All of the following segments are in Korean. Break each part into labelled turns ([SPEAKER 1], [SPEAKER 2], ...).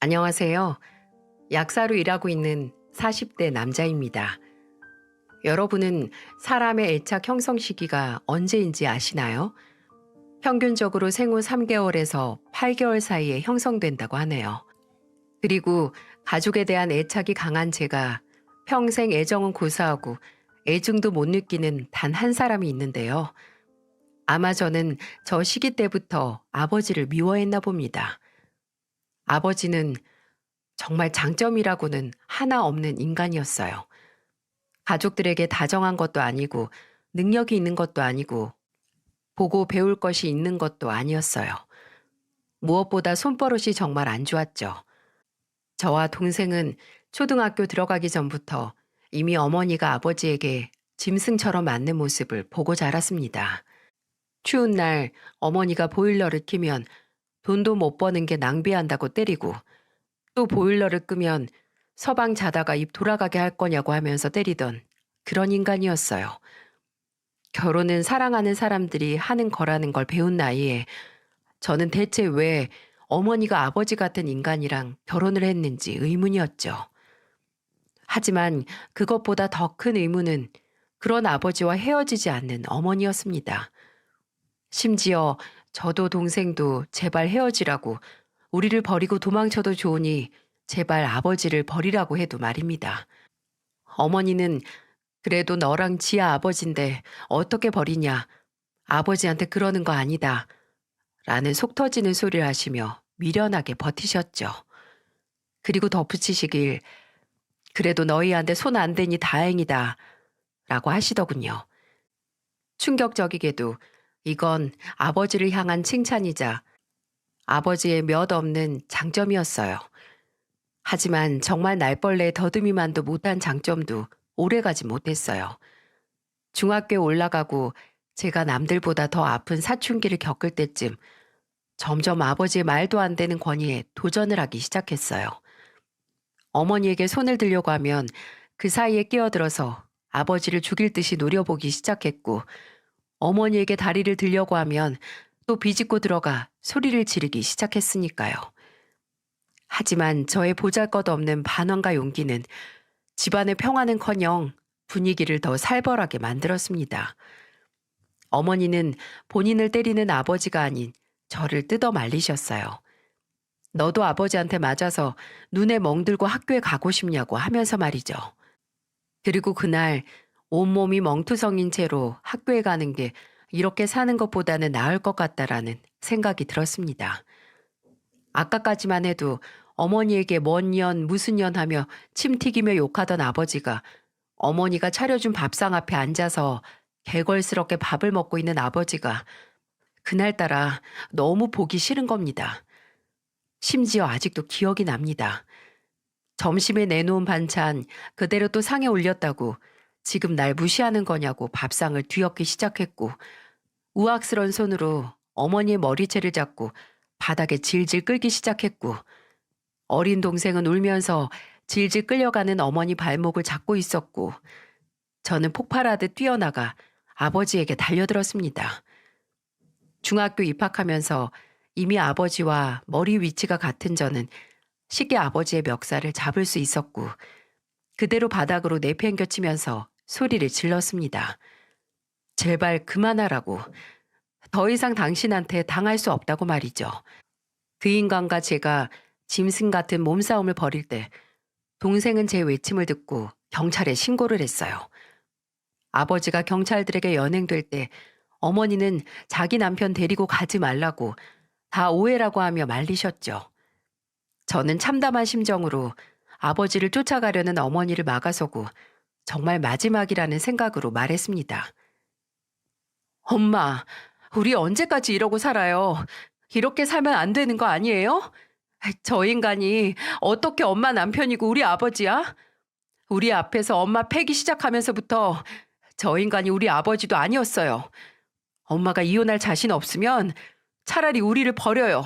[SPEAKER 1] 안녕하세요. 약사로 일하고 있는 40대 남자입니다. 여러분은 사람의 애착 형성 시기가 언제인지 아시나요? 평균적으로 생후 3개월에서 8개월 사이에 형성된다고 하네요. 그리고 가족에 대한 애착이 강한 제가 평생 애정은 고사하고 애증도 못 느끼는 단 한 사람이 있는데요. 아마 저는 저 시기 때부터 아버지를 미워했나 봅니다. 아버지는 정말 장점이라고는 하나 없는 인간이었어요. 가족들에게 다정한 것도 아니고 능력이 있는 것도 아니고 보고 배울 것이 있는 것도 아니었어요. 무엇보다 손버릇이 정말 안 좋았죠. 저와 동생은 초등학교 들어가기 전부터 이미 어머니가 아버지에게 짐승처럼 맞는 모습을 보고 자랐습니다. 추운 날 어머니가 보일러를 켜면 돈도 못 버는 게 낭비한다고 때리고 또 보일러를 끄면 서방 자다가 입 돌아가게 할 거냐고 하면서 때리던 그런 인간이었어요. 결혼은 사랑하는 사람들이 하는 거라는 걸 배운 나이에 저는 대체 왜 어머니가 아버지 같은 인간이랑 결혼을 했는지 의문이었죠. 하지만 그것보다 더 큰 의문은 그런 아버지와 헤어지지 않는 어머니였습니다. 심지어 저도 동생도 제발 헤어지라고 우리를 버리고 도망쳐도 좋으니 제발 아버지를 버리라고 해도 말입니다. 어머니는 그래도 너랑 지아 아버지인데 어떻게 버리냐. 아버지한테 그러는 거 아니다. 라는 속 터지는 소리를 하시며 미련하게 버티셨죠. 그리고 덧붙이시길 그래도 너희한테 손 안 대니 다행이다. 라고 하시더군요. 충격적이게도 이건 아버지를 향한 칭찬이자 아버지의 몇 없는 장점이었어요. 하지만 정말 날벌레의 더듬이만도 못한 장점도 오래가지 못했어요. 중학교에 올라가고 제가 남들보다 더 아픈 사춘기를 겪을 때쯤 점점 아버지의 말도 안 되는 권위에 도전을 하기 시작했어요. 어머니에게 손을 들려고 하면 그 사이에 끼어들어서 아버지를 죽일 듯이 노려보기 시작했고 어머니에게 다리를 들려고 하면 또 비집고 들어가 소리를 지르기 시작했으니까요. 하지만 저의 보잘것없는 반항과 용기는 집안의 평화는커녕 분위기를 더 살벌하게 만들었습니다. 어머니는 본인을 때리는 아버지가 아닌 저를 뜯어 말리셨어요. 너도 아버지한테 맞아서 눈에 멍들고 학교에 가고 싶냐고 하면서 말이죠. 그리고 그날 온몸이 멍투성인 채로 학교에 가는 게 이렇게 사는 것보다는 나을 것 같다라는 생각이 들었습니다. 아까까지만 해도 어머니에게 뭔 년 무슨 년 하며 침 튀기며 욕하던 아버지가 어머니가 차려준 밥상 앞에 앉아서 개걸스럽게 밥을 먹고 있는 아버지가 그날따라 너무 보기 싫은 겁니다. 심지어 아직도 기억이 납니다. 점심에 내놓은 반찬 그대로 또 상에 올렸다고 지금 날 무시하는 거냐고 밥상을 뒤엎기 시작했고 우악스런 손으로 어머니의 머리채를 잡고 바닥에 질질 끌기 시작했고 어린 동생은 울면서 질질 끌려가는 어머니 발목을 잡고 있었고 저는 폭발하듯 뛰어나가 아버지에게 달려들었습니다. 중학교 입학하면서 이미 아버지와 머리 위치가 같은 저는 쉽게 아버지의 멱살을 잡을 수 있었고 그대로 바닥으로 내팽겨치면서 소리를 질렀습니다. 제발 그만하라고. 더 이상 당신한테 당할 수 없다고 말이죠. 그 인간과 제가 짐승 같은 몸싸움을 벌일 때 동생은 제 외침을 듣고 경찰에 신고를 했어요. 아버지가 경찰들에게 연행될 때 어머니는 자기 남편 데리고 가지 말라고 다 오해라고 하며 말리셨죠. 저는 참담한 심정으로 아버지를 쫓아가려는 어머니를 막아서고 정말 마지막이라는 생각으로 말했습니다. 엄마, 우리 언제까지 이러고 살아요? 이렇게 살면 안 되는 거 아니에요? 저 인간이 어떻게 엄마 남편이고 우리 아버지야? 우리 앞에서 엄마 패기 시작하면서부터 저 인간이 우리 아버지도 아니었어요. 엄마가 이혼할 자신 없으면 차라리 우리를 버려요.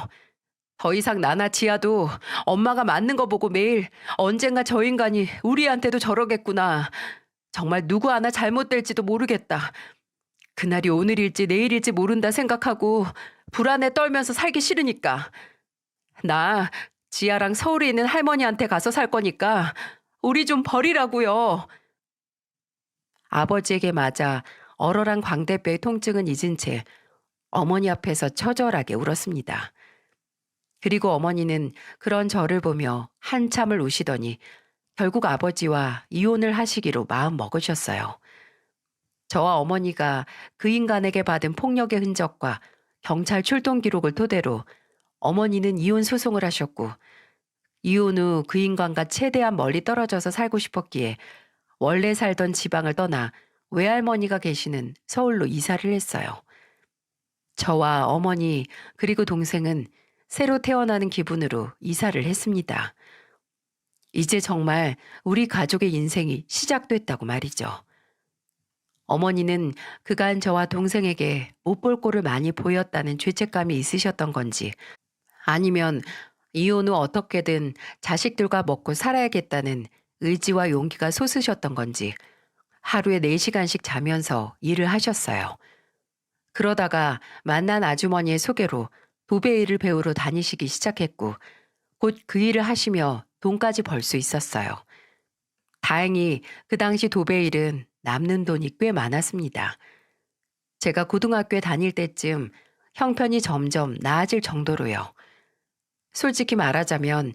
[SPEAKER 1] 더 이상 나나 지아도 엄마가 맞는 거 보고 매일 언젠가 저 인간이 우리한테도 저러겠구나. 정말 누구 하나 잘못될지도 모르겠다. 그날이 오늘일지 내일일지 모른다 생각하고 불안에 떨면서 살기 싫으니까. 나 지아랑 서울에 있는 할머니한테 가서 살 거니까 우리 좀 버리라고요. 아버지에게 맞아 얼얼한 광대뼈의 통증은 잊은 채 어머니 앞에서 처절하게 울었습니다. 그리고 어머니는 그런 저를 보며 한참을 우시더니 결국 아버지와 이혼을 하시기로 마음 먹으셨어요. 저와 어머니가 그 인간에게 받은 폭력의 흔적과 경찰 출동 기록을 토대로 어머니는 이혼 소송을 하셨고, 이혼 후 그 인간과 최대한 멀리 떨어져서 살고 싶었기에 원래 살던 지방을 떠나 외할머니가 계시는 서울로 이사를 했어요. 저와 어머니 그리고 동생은 새로 태어나는 기분으로 이사를 했습니다. 이제 정말 우리 가족의 인생이 시작됐다고 말이죠. 어머니는 그간 저와 동생에게 못 볼 꼴을 많이 보였다는 죄책감이 있으셨던 건지, 아니면 이혼 후 어떻게든 자식들과 먹고 살아야겠다는 의지와 용기가 솟으셨던 건지 하루에 4시간씩 자면서 일을 하셨어요. 그러다가 만난 아주머니의 소개로 도배 일을 배우러 다니시기 시작했고, 곧 그 일을 하시며 돈까지 벌 수 있었어요. 다행히 그 당시 도배 일은 남는 돈이 꽤 많았습니다. 제가 고등학교에 다닐 때쯤 형편이 점점 나아질 정도로요. 솔직히 말하자면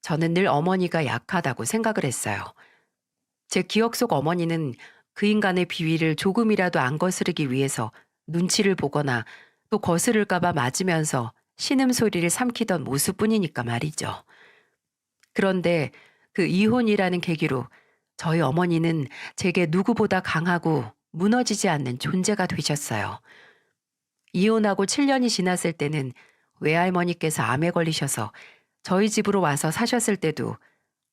[SPEAKER 1] 저는 늘 어머니가 약하다고 생각을 했어요. 제 기억 속 어머니는 그 인간의 비위를 조금이라도 안 거스르기 위해서 눈치를 보거나 또 거스를까봐 맞으면서 신음소리를 삼키던 모습뿐이니까 말이죠. 그런데 그 이혼이라는 계기로 저희 어머니는 제게 누구보다 강하고 무너지지 않는 존재가 되셨어요. 이혼하고 7년이 지났을 때는 외할머니께서 암에 걸리셔서 저희 집으로 와서 사셨을 때도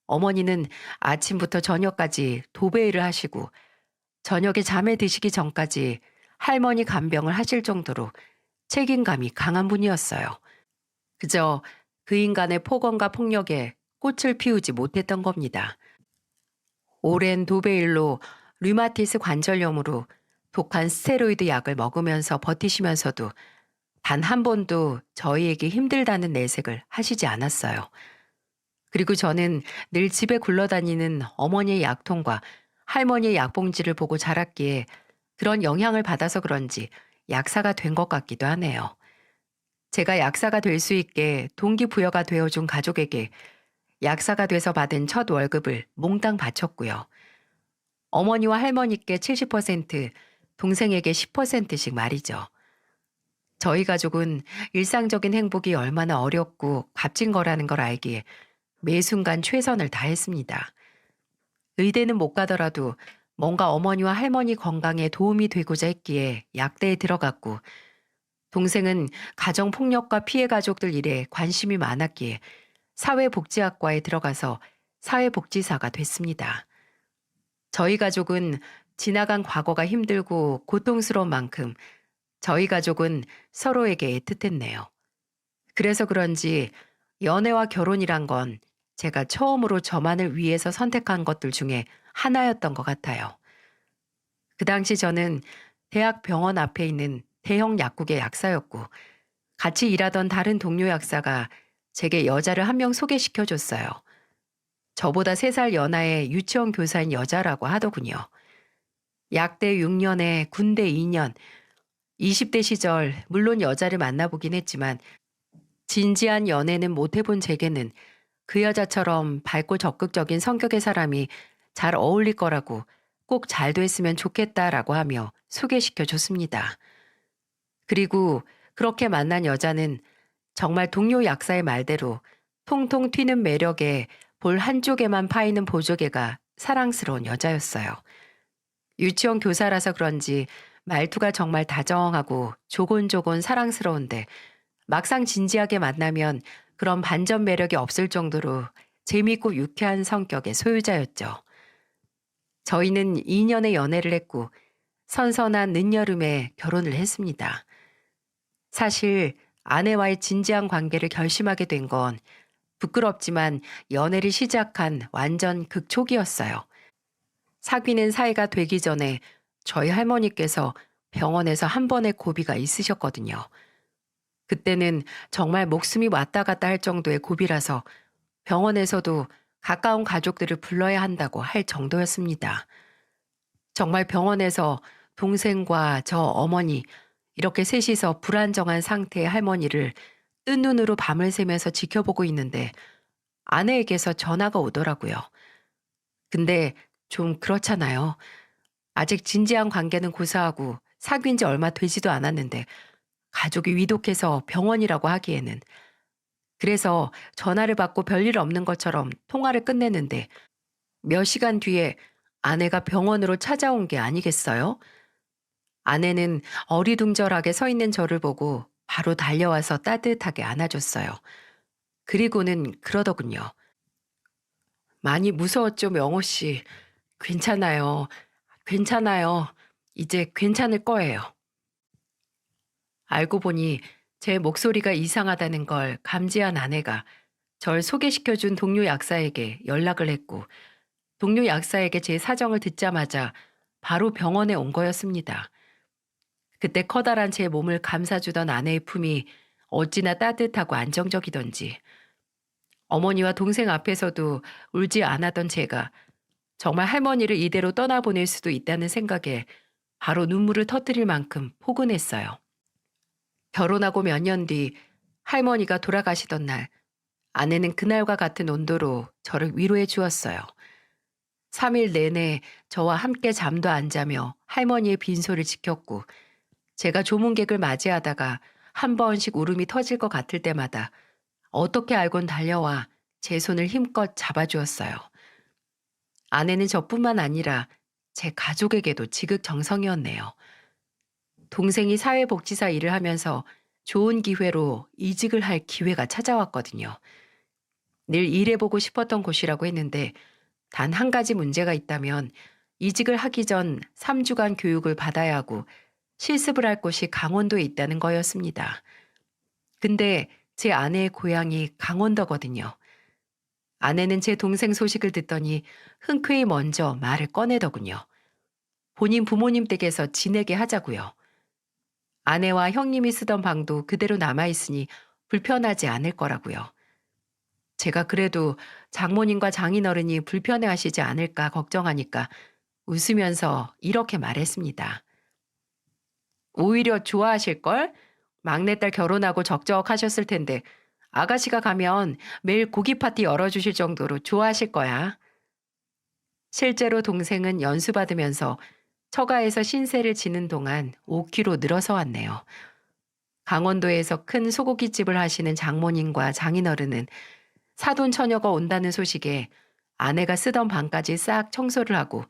[SPEAKER 1] 어머니는 아침부터 저녁까지 도배 일을 하시고 저녁에 잠에 드시기 전까지 할머니 간병을 하실 정도로 책임감이 강한 분이었어요. 그저 그 인간의 폭언과 폭력에 꽃을 피우지 못했던 겁니다. 오랜 도배 일로 류마티스 관절염으로 독한 스테로이드 약을 먹으면서 버티시면서도 단 한 번도 저희에게 힘들다는 내색을 하시지 않았어요. 그리고 저는 늘 집에 굴러다니는 어머니의 약통과 할머니의 약봉지를 보고 자랐기에 그런 영향을 받아서 그런지 약사가 된 것 같기도 하네요. 제가 약사가 될 수 있게 동기부여가 되어준 가족에게 약사가 돼서 받은 첫 월급을 몽땅 바쳤고요. 어머니와 할머니께 70%, 동생에게 10%씩 말이죠. 저희 가족은 일상적인 행복이 얼마나 어렵고 값진 거라는 걸 알기에 매 순간 최선을 다했습니다. 의대는 못 가더라도 뭔가 어머니와 할머니 건강에 도움이 되고자 했기에 약대에 들어갔고, 동생은 가정폭력과 피해 가족들 일에 관심이 많았기에 사회복지학과에 들어가서 사회복지사가 됐습니다. 저희 가족은 지나간 과거가 힘들고 고통스러운 만큼 저희 가족은 서로에게 애틋했네요. 그래서 그런지 연애와 결혼이란 건 제가 처음으로 저만을 위해서 선택한 것들 중에 하나였던 것 같아요. 그 당시 저는 대학 병원 앞에 있는 대형 약국의 약사였고, 같이 일하던 다른 동료 약사가 제게 여자를 한 명 소개시켜 줬어요. 저보다 3살 연하의 유치원 교사인 여자라고 하더군요. 약대 6년에 군대 2년, 20대 시절 물론 여자를 만나보긴 했지만 진지한 연애는 못 해본 제게는 그 여자처럼 밝고 적극적인 성격의 사람이 잘 어울릴 거라고, 꼭 잘 됐으면 좋겠다라고 하며 소개시켜 줬습니다. 그리고 그렇게 만난 여자는 정말 동료 약사의 말대로 통통 튀는 매력에 볼 한쪽에만 파이는 보조개가 사랑스러운 여자였어요. 유치원 교사라서 그런지 말투가 정말 다정하고 조곤조곤 사랑스러운데, 막상 진지하게 만나면 그런 반전 매력이 없을 정도로 재미있고 유쾌한 성격의 소유자였죠. 저희는 2년의 연애를 했고 선선한 늦여름에 결혼을 했습니다. 사실 아내와의 진지한 관계를 결심하게 된 건 부끄럽지만 연애를 시작한 완전 극초기였어요. 사귀는 사이가 되기 전에 저희 할머니께서 병원에서 한 번의 고비가 있으셨거든요. 그때는 정말 목숨이 왔다 갔다 할 정도의 고비라서 병원에서도 가까운 가족들을 불러야 한다고 할 정도였습니다. 정말 병원에서 동생과 저 어머니 이렇게 셋이서 불안정한 상태의 할머니를 뜬 눈으로 밤을 새면서 지켜보고 있는데 아내에게서 전화가 오더라고요. 근데 좀 그렇잖아요. 아직 진지한 관계는 고사하고 사귄 지 얼마 되지도 않았는데 가족이 위독해서 병원이라고 하기에는. 그래서 전화를 받고 별일 없는 것처럼 통화를 끝냈는데 몇 시간 뒤에 아내가 병원으로 찾아온 게 아니겠어요? 아내는 어리둥절하게 서 있는 저를 보고 바로 달려와서 따뜻하게 안아줬어요. 그리고는 그러더군요. 많이 무서웠죠, 명호 씨. 괜찮아요. 괜찮아요. 이제 괜찮을 거예요. 알고 보니 제 목소리가 이상하다는 걸 감지한 아내가 절 소개시켜준 동료 약사에게 연락을 했고, 동료 약사에게 제 사정을 듣자마자 바로 병원에 온 거였습니다. 그때 커다란 제 몸을 감싸주던 아내의 품이 어찌나 따뜻하고 안정적이던지, 어머니와 동생 앞에서도 울지 않았던 제가 정말 할머니를 이대로 떠나보낼 수도 있다는 생각에 바로 눈물을 터뜨릴 만큼 포근했어요. 결혼하고 몇 년 뒤 할머니가 돌아가시던 날, 아내는 그날과 같은 온도로 저를 위로해 주었어요. 3일 내내 저와 함께 잠도 안 자며 할머니의 빈소를 지켰고, 제가 조문객을 맞이하다가 한 번씩 울음이 터질 것 같을 때마다 어떻게 알곤 달려와 제 손을 힘껏 잡아주었어요. 아내는 저뿐만 아니라 제 가족에게도 지극정성이었네요. 동생이 사회복지사 일을 하면서 좋은 기회로 이직을 할 기회가 찾아왔거든요. 늘 일해보고 싶었던 곳이라고 했는데 단 한 가지 문제가 있다면 이직을 하기 전 3주간 교육을 받아야 하고 실습을 할 곳이 강원도에 있다는 거였습니다. 근데 제 아내의 고향이 강원도거든요. 아내는 제 동생 소식을 듣더니 흔쾌히 먼저 말을 꺼내더군요. 본인 부모님 댁에서 지내게 하자고요. 아내와 형님이 쓰던 방도 그대로 남아있으니 불편하지 않을 거라고요. 제가 그래도 장모님과 장인어른이 불편해하시지 않을까 걱정하니까 웃으면서 이렇게 말했습니다. 오히려 좋아하실걸? 막내딸 결혼하고 적적하셨을 텐데 아가씨가 가면 매일 고기 파티 열어주실 정도로 좋아하실 거야. 실제로 동생은 연수받으면서 처가에서 신세를 지는 동안 5kg 늘어서 왔네요. 강원도에서 큰 소고기집을 하시는 장모님과 장인어른은 사돈 처녀가 온다는 소식에 아내가 쓰던 방까지 싹 청소를 하고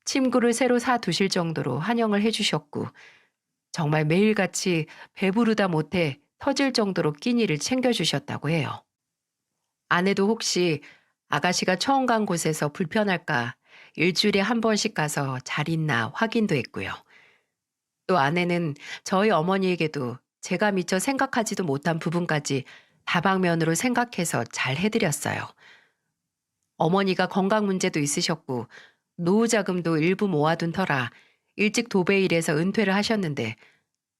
[SPEAKER 1] 침구를 새로 사 두실 정도로 환영을 해주셨고, 정말 매일같이 배부르다 못해 터질 정도로 끼니를 챙겨주셨다고 해요. 아내도 혹시 아가씨가 처음 간 곳에서 불편할까 일주일에 한 번씩 가서 잘 있나 확인도 했고요. 또 아내는 저희 어머니에게도 제가 미처 생각하지도 못한 부분까지 다방면으로 생각해서 잘 해드렸어요. 어머니가 건강 문제도 있으셨고 노후 자금도 일부 모아둔 터라 일찍 도배일에서 은퇴를 하셨는데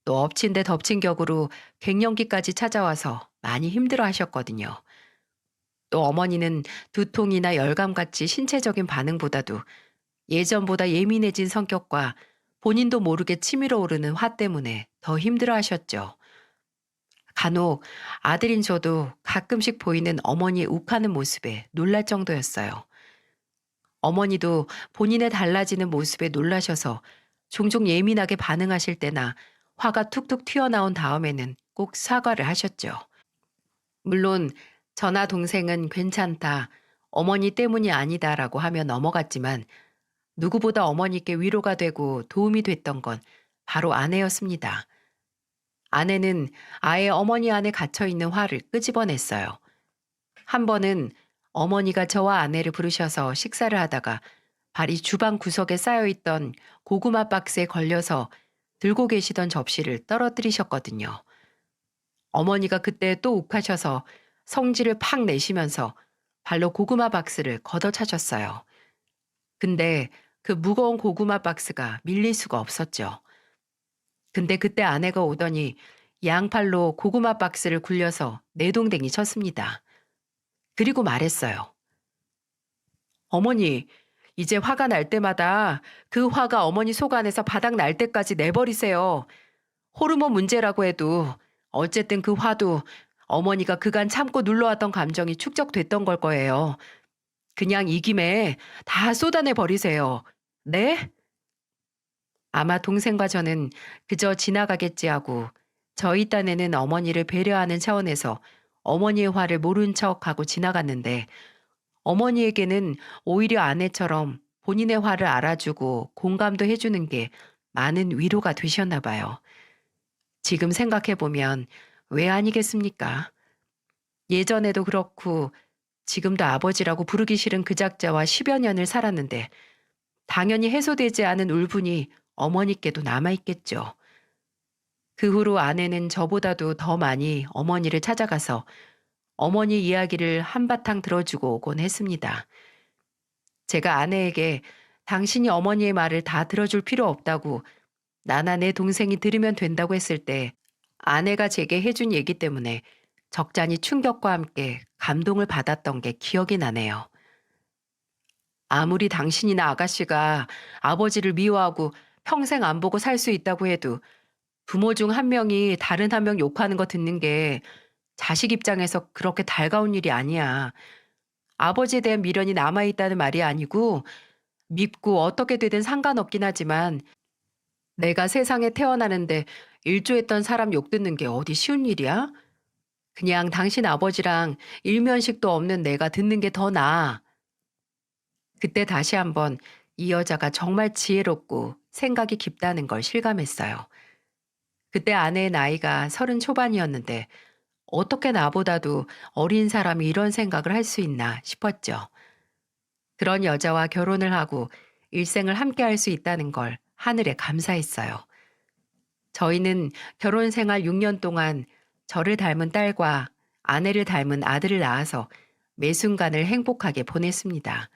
[SPEAKER 1] 또 엎친 데 덮친 격으로 갱년기까지 찾아와서 많이 힘들어 하셨거든요. 또 어머니는 두통이나 열감같이 신체적인 반응보다도 예전보다 예민해진 성격과 본인도 모르게 치밀어 오르는 화 때문에 더 힘들어 하셨죠. 간혹 아들인 저도 가끔씩 보이는 어머니의 욱하는 모습에 놀랄 정도였어요. 어머니도 본인의 달라지는 모습에 놀라셔서 종종 예민하게 반응하실 때나 화가 툭툭 튀어나온 다음에는 꼭 사과를 하셨죠. 물론 저나 동생은 괜찮다, 어머니 때문이 아니다라고 하며 넘어갔지만 누구보다 어머니께 위로가 되고 도움이 됐던 건 바로 아내였습니다. 아내는 아예 어머니 안에 갇혀 있는 화를 끄집어냈어요. 한 번은 어머니가 저와 아내를 부르셔서 식사를 하다가 발이 주방 구석에 쌓여있던 고구마 박스에 걸려서 들고 계시던 접시를 떨어뜨리셨거든요. 어머니가 그때 또 욱하셔서 성질을 팍 내시면서 발로 고구마 박스를 걷어차셨어요. 근데 그 무거운 고구마 박스가 밀릴 수가 없었죠. 근데 그때 아내가 오더니 양팔로 고구마 박스를 굴려서 내동댕이 쳤습니다. 그리고 말했어요. 어머니, 이제 화가 날 때마다 그 화가 어머니 속 안에서 바닥 날 때까지 내버리세요. 호르몬 문제라고 해도 어쨌든 그 화도 어머니가 그간 참고 눌러왔던 감정이 축적됐던 걸 거예요. 그냥 이 김에 다 쏟아내 버리세요. 네? 아마 동생과 저는 그저 지나가겠지 하고 저희 딴에는 어머니를 배려하는 차원에서 어머니의 화를 모른 척하고 지나갔는데 어머니에게는 오히려 아내처럼 본인의 화를 알아주고 공감도 해주는 게 많은 위로가 되셨나 봐요. 지금 생각해보면 왜 아니겠습니까? 예전에도 그렇고 지금도 아버지라고 부르기 싫은 그 작자와 10여 년을 살았는데 당연히 해소되지 않은 울분이 어머니께도 남아있겠죠. 그 후로 아내는 저보다도 더 많이 어머니를 찾아가서 어머니 이야기를 한바탕 들어주고 오곤 했습니다. 제가 아내에게 당신이 어머니의 말을 다 들어줄 필요 없다고 나나 내 동생이 들으면 된다고 했을 때 아내가 제게 해준 얘기 때문에 적잖이 충격과 함께 감동을 받았던 게 기억이 나네요. 아무리 당신이나 아가씨가 아버지를 미워하고 평생 안 보고 살 수 있다고 해도 부모 중 한 명이 다른 한 명 욕하는 거 듣는 게 자식 입장에서 그렇게 달가운 일이 아니야. 아버지에 대한 미련이 남아있다는 말이 아니고 밉고 어떻게 되든 상관없긴 하지만 내가 세상에 태어나는데 일조했던 사람 욕 듣는 게 어디 쉬운 일이야? 그냥 당신 아버지랑 일면식도 없는 내가 듣는 게 더 나아. 그때 다시 한번 이 여자가 정말 지혜롭고 생각이 깊다는 걸 실감했어요. 그때 아내의 나이가 30 초반이었는데 어떻게 나보다도 어린 사람이 이런 생각을 할 수 있나 싶었죠. 그런 여자와 결혼을 하고 일생을 함께 할 수 있다는 걸 하늘에 감사했어요. 저희는 결혼 생활 6년 동안 저를 닮은 딸과 아내를 닮은 아들을 낳아서 매 순간을 행복하게 보냈습니다.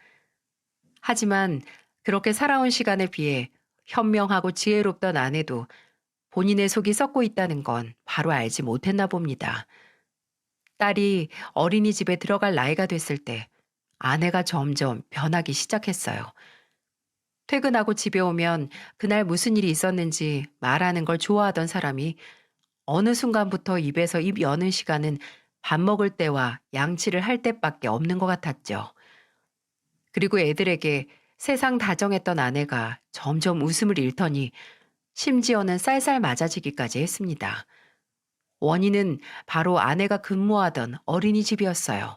[SPEAKER 1] 하지만 그렇게 살아온 시간에 비해 현명하고 지혜롭던 아내도 본인의 속이 썩고 있다는 건 바로 알지 못했나 봅니다. 딸이 어린이집에 들어갈 나이가 됐을 때 아내가 점점 변하기 시작했어요. 퇴근하고 집에 오면 그날 무슨 일이 있었는지 말하는 걸 좋아하던 사람이 어느 순간부터 입에서 입 여는 시간은 밥 먹을 때와 양치를 할 때밖에 없는 것 같았죠. 그리고 애들에게 세상 다정했던 아내가 점점 웃음을 잃더니 심지어는 쌀쌀 맞아지기까지 했습니다. 원인은 바로 아내가 근무하던 어린이집이었어요.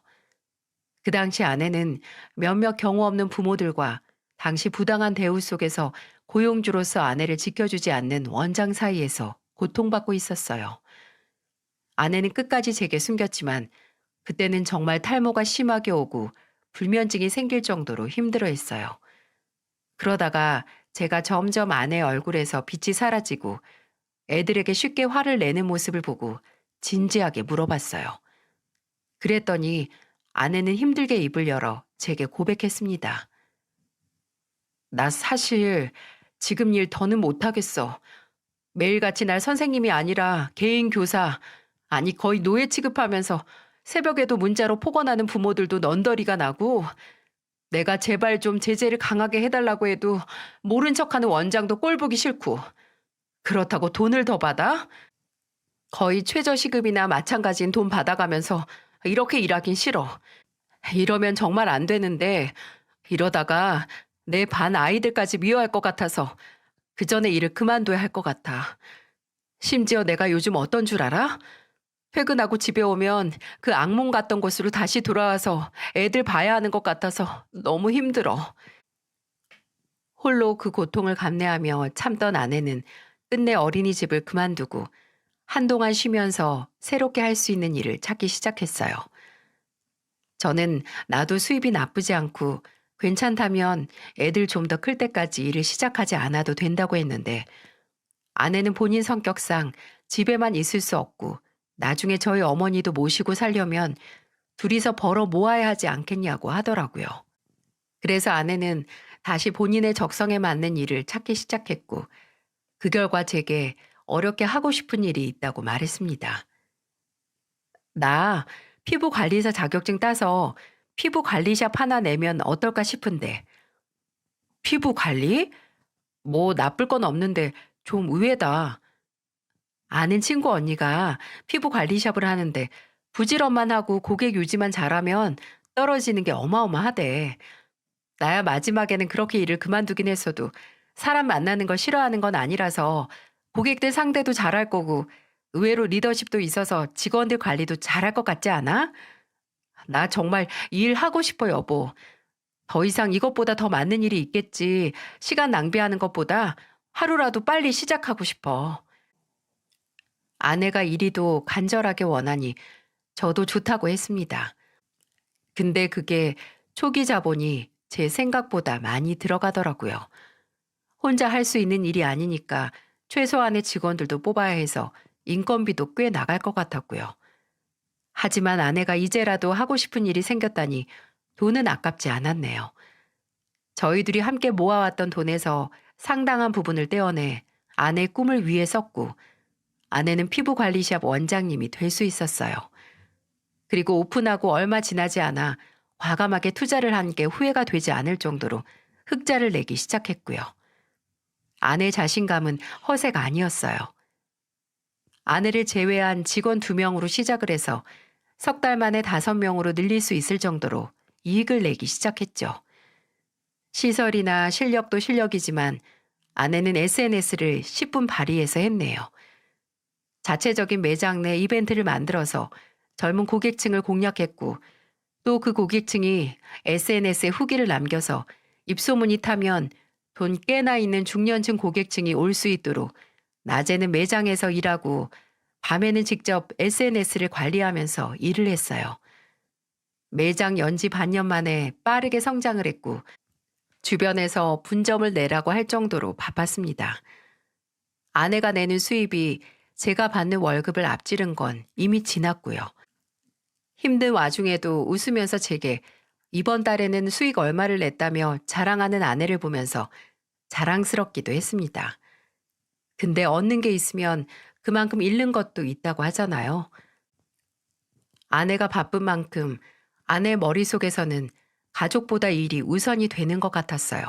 [SPEAKER 1] 그 당시 아내는 몇몇 경우 없는 부모들과 당시 부당한 대우 속에서 고용주로서 아내를 지켜주지 않는 원장 사이에서 고통받고 있었어요. 아내는 끝까지 제게 숨겼지만 그때는 정말 탈모가 심하게 오고 불면증이 생길 정도로 힘들어했어요. 그러다가 제가 점점 아내의 얼굴에서 빛이 사라지고 애들에게 쉽게 화를 내는 모습을 보고 진지하게 물어봤어요. 그랬더니 아내는 힘들게 입을 열어 제게 고백했습니다. 나 사실 지금 일 더는 못하겠어. 매일같이 날 선생님이 아니라 개인 교사, 아니 거의 노예 취급하면서 새벽에도 문자로 폭언하는 부모들도 넌더리가 나고 내가 제발 좀 제재를 강하게 해달라고 해도 모른 척하는 원장도 꼴 보기 싫고 그렇다고 돈을 더 받아? 거의 최저시급이나 마찬가지인 돈 받아가면서 이렇게 일하긴 싫어. 이러면 정말 안 되는데 이러다가 내 반 아이들까지 미워할 것 같아서 그 전에 일을 그만둬야 할 것 같아. 심지어 내가 요즘 어떤 줄 알아? 퇴근하고 집에 오면 그 악몽 같던 곳으로 다시 돌아와서 애들 봐야 하는 것 같아서 너무 힘들어. 홀로 그 고통을 감내하며 참던 아내는 끝내 어린이집을 그만두고 한동안 쉬면서 새롭게 할 수 있는 일을 찾기 시작했어요. 저는 나도 수입이 나쁘지 않고 괜찮다면 애들 좀 더 클 때까지 일을 시작하지 않아도 된다고 했는데 아내는 본인 성격상 집에만 있을 수 없고 나중에 저희 어머니도 모시고 살려면 둘이서 벌어 모아야 하지 않겠냐고 하더라고요. 그래서 아내는 다시 본인의 적성에 맞는 일을 찾기 시작했고 그 결과 제게 어렵게 하고 싶은 일이 있다고 말했습니다. 나 피부 관리사 자격증 따서 피부 관리샵 하나 내면 어떨까 싶은데. 피부 관리? 뭐 나쁠 건 없는데 좀 의외다. 아는 친구 언니가 피부 관리샵을 하는데 부지런만 하고 고객 유지만 잘하면 떨어지는 게 어마어마하대. 나야 마지막에는 그렇게 일을 그만두긴 했어도 사람 만나는 걸 싫어하는 건 아니라서 고객들 상대도 잘할 거고 의외로 리더십도 있어서 직원들 관리도 잘할 것 같지 않아? 나 정말 이 일 하고 싶어, 여보. 더 이상 이것보다 더 많은 일이 있겠지. 시간 낭비하는 것보다 하루라도 빨리 시작하고 싶어. 아내가 이리도 간절하게 원하니 저도 좋다고 했습니다. 근데 그게 초기 자본이 제 생각보다 많이 들어가더라고요. 혼자 할 수 있는 일이 아니니까 최소한의 직원들도 뽑아야 해서 인건비도 꽤 나갈 것 같았고요. 하지만 아내가 이제라도 하고 싶은 일이 생겼다니 돈은 아깝지 않았네요. 저희들이 함께 모아왔던 돈에서 상당한 부분을 떼어내 아내 꿈을 위해 썼고 아내는 피부관리샵 원장님이 될 수 있었어요. 그리고 오픈하고 얼마 지나지 않아 과감하게 투자를 한 게 후회가 되지 않을 정도로 흑자를 내기 시작했고요. 아내 자신감은 허세가 아니었어요. 아내를 제외한 직원 2명으로 시작을 해서 석 달 만에 5명으로 늘릴 수 있을 정도로 이익을 내기 시작했죠. 시설이나 실력도 실력이지만 아내는 SNS를 10분 발휘해서 했네요. 자체적인 매장 내 이벤트를 만들어서 젊은 고객층을 공략했고 또 그 고객층이 SNS에 후기를 남겨서 입소문이 타면 돈 꽤나 있는 중년층 고객층이 올 수 있도록 낮에는 매장에서 일하고 밤에는 직접 SNS를 관리하면서 일을 했어요. 매장 연지 반년 만에 빠르게 성장을 했고 주변에서 분점을 내라고 할 정도로 바빴습니다. 아내가 내는 수입이 제가 받는 월급을 앞지른 건 이미 지났고요. 힘든 와중에도 웃으면서 제게 이번 달에는 수익 얼마를 냈다며 자랑하는 아내를 보면서 자랑스럽기도 했습니다. 근데 얻는 게 있으면 그만큼 잃는 것도 있다고 하잖아요. 아내가 바쁜 만큼 아내 머릿속에서는 가족보다 일이 우선이 되는 것 같았어요.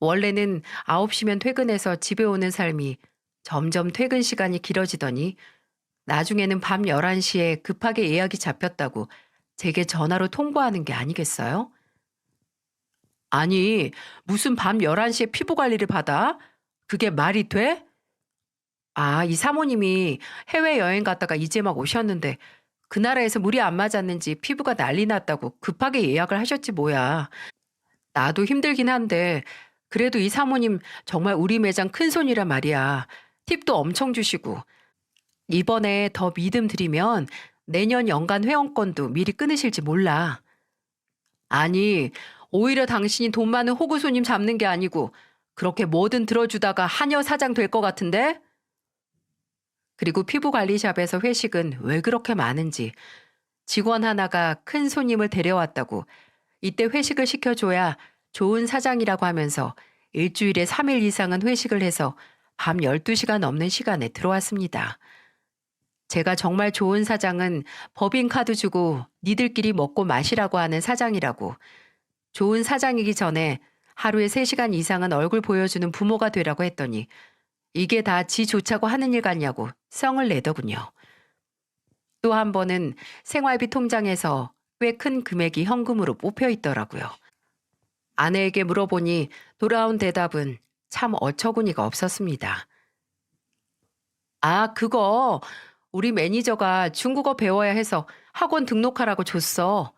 [SPEAKER 1] 원래는 9시면 퇴근해서 집에 오는 삶이 점점 퇴근 시간이 길어지더니 나중에는 밤 11시에 급하게 예약이 잡혔다고 제게 전화로 통보하는 게 아니겠어요? 아니, 무슨 밤 11시에 피부 관리를 받아? 그게 말이 돼? 아, 이 사모님이 해외여행 갔다가 이제 막 오셨는데 그 나라에서 물이 안 맞았는지 피부가 난리 났다고 급하게 예약을 하셨지 뭐야. 나도 힘들긴 한데 그래도 이 사모님 정말 우리 매장 큰손이란 말이야. 팁도 엄청 주시고 이번에 더 믿음 드리면 내년 연간 회원권도 미리 끊으실지 몰라. 아니, 오히려 당신이 돈 많은 호구 손님 잡는 게 아니고 그렇게 뭐든 들어주다가 한여 사장 될 것 같은데? 그리고 피부관리샵에서 회식은 왜 그렇게 많은지 직원 하나가 큰 손님을 데려왔다고 이때 회식을 시켜줘야 좋은 사장이라고 하면서 일주일에 3일 이상은 회식을 해서 밤 12시가 넘는 시간에 들어왔습니다. 제가 정말 좋은 사장은 법인카드 주고 니들끼리 먹고 마시라고 하는 사장이라고 좋은 사장이기 전에 하루에 3시간 이상은 얼굴 보여주는 부모가 되라고 했더니 이게 다 지 좋자고 하는 일 같냐고 성을 내더군요. 또 한 번은 생활비 통장에서 꽤 큰 금액이 현금으로 뽑혀 있더라고요. 아내에게 물어보니 돌아온 대답은 참 어처구니가 없었습니다. 아, 그거 우리 매니저가 중국어 배워야 해서 학원 등록하라고 줬어.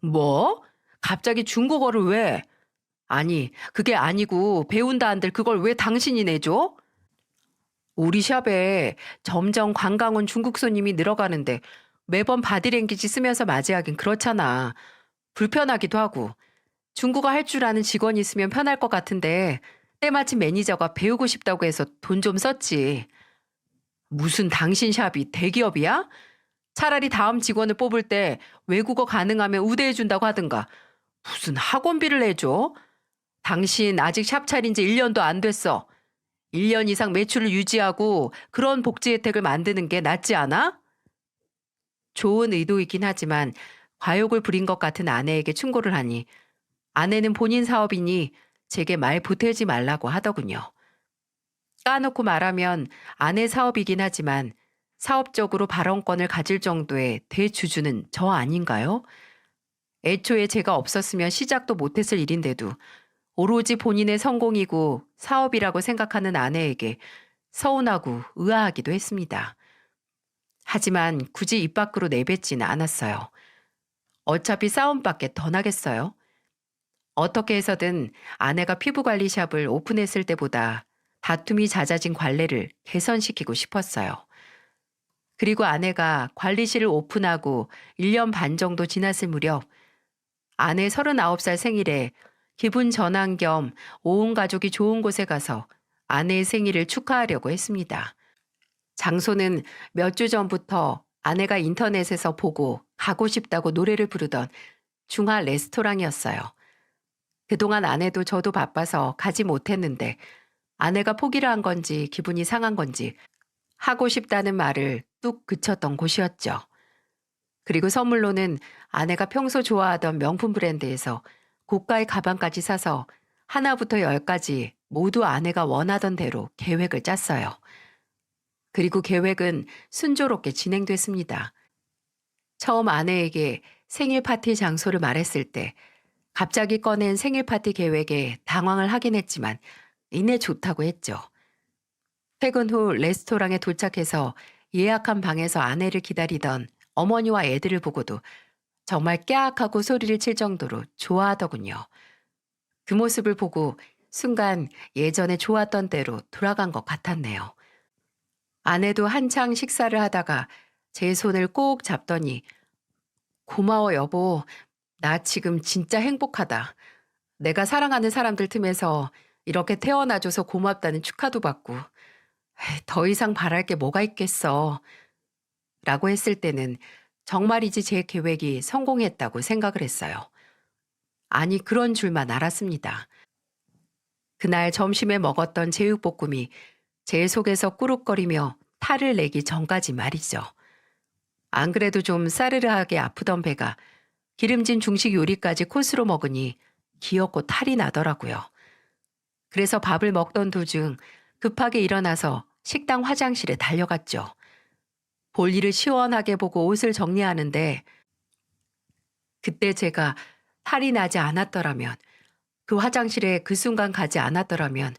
[SPEAKER 1] 뭐? 갑자기 중국어를 왜? 아니, 그게 아니고 배운다 한들 그걸 왜 당신이 내줘? 우리 샵에 점점 관광 온 중국 손님이 늘어가는데 매번 바디랭귀지 쓰면서 맞이하긴 그렇잖아. 불편하기도 하고. 중국어 할 줄 아는 직원이 있으면 편할 것 같은데 때마침 매니저가 배우고 싶다고 해서 돈 좀 썼지. 무슨 당신 샵이 대기업이야? 차라리 다음 직원을 뽑을 때 외국어 가능하면 우대해준다고 하든가. 무슨 학원비를 내줘? 당신 아직 샵 차린 지 1년도 안 됐어. 1년 이상 매출을 유지하고 그런 복지 혜택을 만드는 게 낫지 않아? 좋은 의도이긴 하지만 과욕을 부린 것 같은 아내에게 충고를 하니 아내는 본인 사업이니 제게 말 보태지 말라고 하더군요. 까놓고 말하면 아내 사업이긴 하지만 사업적으로 발언권을 가질 정도의 대주주는 저 아닌가요? 애초에 제가 없었으면 시작도 못했을 일인데도 오로지 본인의 성공이고 사업이라고 생각하는 아내에게 서운하고 의아하기도 했습니다. 하지만 굳이 입 밖으로 내뱉지는 않았어요. 어차피 싸움밖에 더 나겠어요. 어떻게 해서든 아내가 피부관리샵을 오픈했을 때보다 다툼이 잦아진 관례를 개선시키고 싶었어요. 그리고 아내가 관리실을 오픈하고 1년 반 정도 지났을 무렵 아내 39살 생일에 기분 전환 겸 온 가족이 좋은 곳에 가서 아내의 생일을 축하하려고 했습니다. 장소는 몇 주 전부터 아내가 인터넷에서 보고 가고 싶다고 노래를 부르던 중화 레스토랑이었어요. 그동안 아내도 저도 바빠서 가지 못했는데 아내가 포기를 한 건지 기분이 상한 건지 하고 싶다는 말을 뚝 그쳤던 곳이었죠. 그리고 선물로는 아내가 평소 좋아하던 명품 브랜드에서 고가의 가방까지 사서 하나부터 열까지 모두 아내가 원하던 대로 계획을 짰어요. 그리고 계획은 순조롭게 진행됐습니다. 처음 아내에게 생일 파티 장소를 말했을 때 갑자기 꺼낸 생일 파티 계획에 당황을 하긴 했지만 이내 좋다고 했죠. 퇴근 후 레스토랑에 도착해서 예약한 방에서 아내를 기다리던 어머니와 애들을 보고도 정말 깨악하고 소리를 칠 정도로 좋아하더군요. 그 모습을 보고 순간 예전에 좋았던 때로 돌아간 것 같았네요. 아내도 한창 식사를 하다가 제 손을 꼭 잡더니 고마워 여보. 나 지금 진짜 행복하다. 내가 사랑하는 사람들 틈에서 이렇게 태어나줘서 고맙다는 축하도 받고 더 이상 바랄 게 뭐가 있겠어. 라고 했을 때는 정말이지 제 계획이 성공했다고 생각을 했어요. 아니 그런 줄만 알았습니다. 그날 점심에 먹었던 제육볶음이 제 속에서 꾸룩거리며 탈을 내기 전까지 말이죠. 안 그래도 좀 싸르르하게 아프던 배가 기름진 중식 요리까지 코스로 먹으니 기었고 탈이 나더라고요. 그래서 밥을 먹던 도중 급하게 일어나서 식당 화장실에 달려갔죠. 볼일을 시원하게 보고 옷을 정리하는데 그때 제가 탈이 나지 않았더라면 그 화장실에 그 순간 가지 않았더라면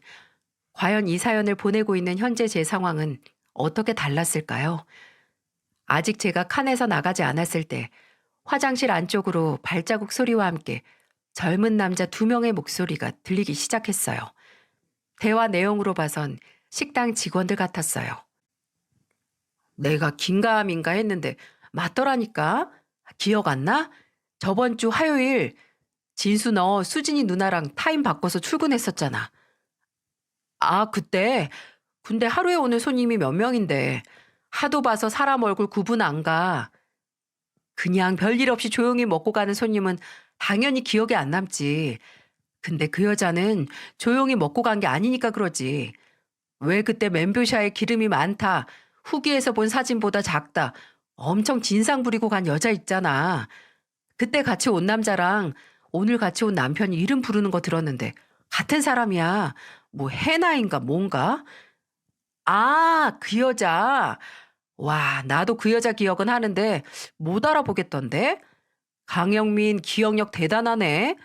[SPEAKER 1] 과연 이 사연을 보내고 있는 현재 제 상황은 어떻게 달랐을까요? 아직 제가 칸에서 나가지 않았을 때 화장실 안쪽으로 발자국 소리와 함께 젊은 남자 2명의 목소리가 들리기 시작했어요. 대화 내용으로 봐선 식당 직원들 같았어요. 내가 긴가민가 했는데 맞더라니까. 기억 안 나? 저번 주 화요일 진수 너 수진이 누나랑 타임 바꿔서 출근했었잖아. 아 그때 근데 하루에 오는 손님이 몇 명인데 하도 봐서 사람 얼굴 구분 안 가. 그냥 별일 없이 조용히 먹고 가는 손님은 당연히 기억에 안 남지. 근데 그 여자는 조용히 먹고 간 게 아니니까 그러지. 왜 그때 맨뷰샤에 기름이 많다. 후기에서 본 사진보다 작다. 엄청 진상 부리고 간 여자 있잖아. 그때 같이 온 남자랑 오늘 같이 온 남편이 이름 부르는 거 들었는데 같은 사람이야. 뭐 해나인가 뭔가? 아, 그 여자. 와, 나도 그 여자 기억은 하는데 못 알아보겠던데? 강영민 기억력 대단하네.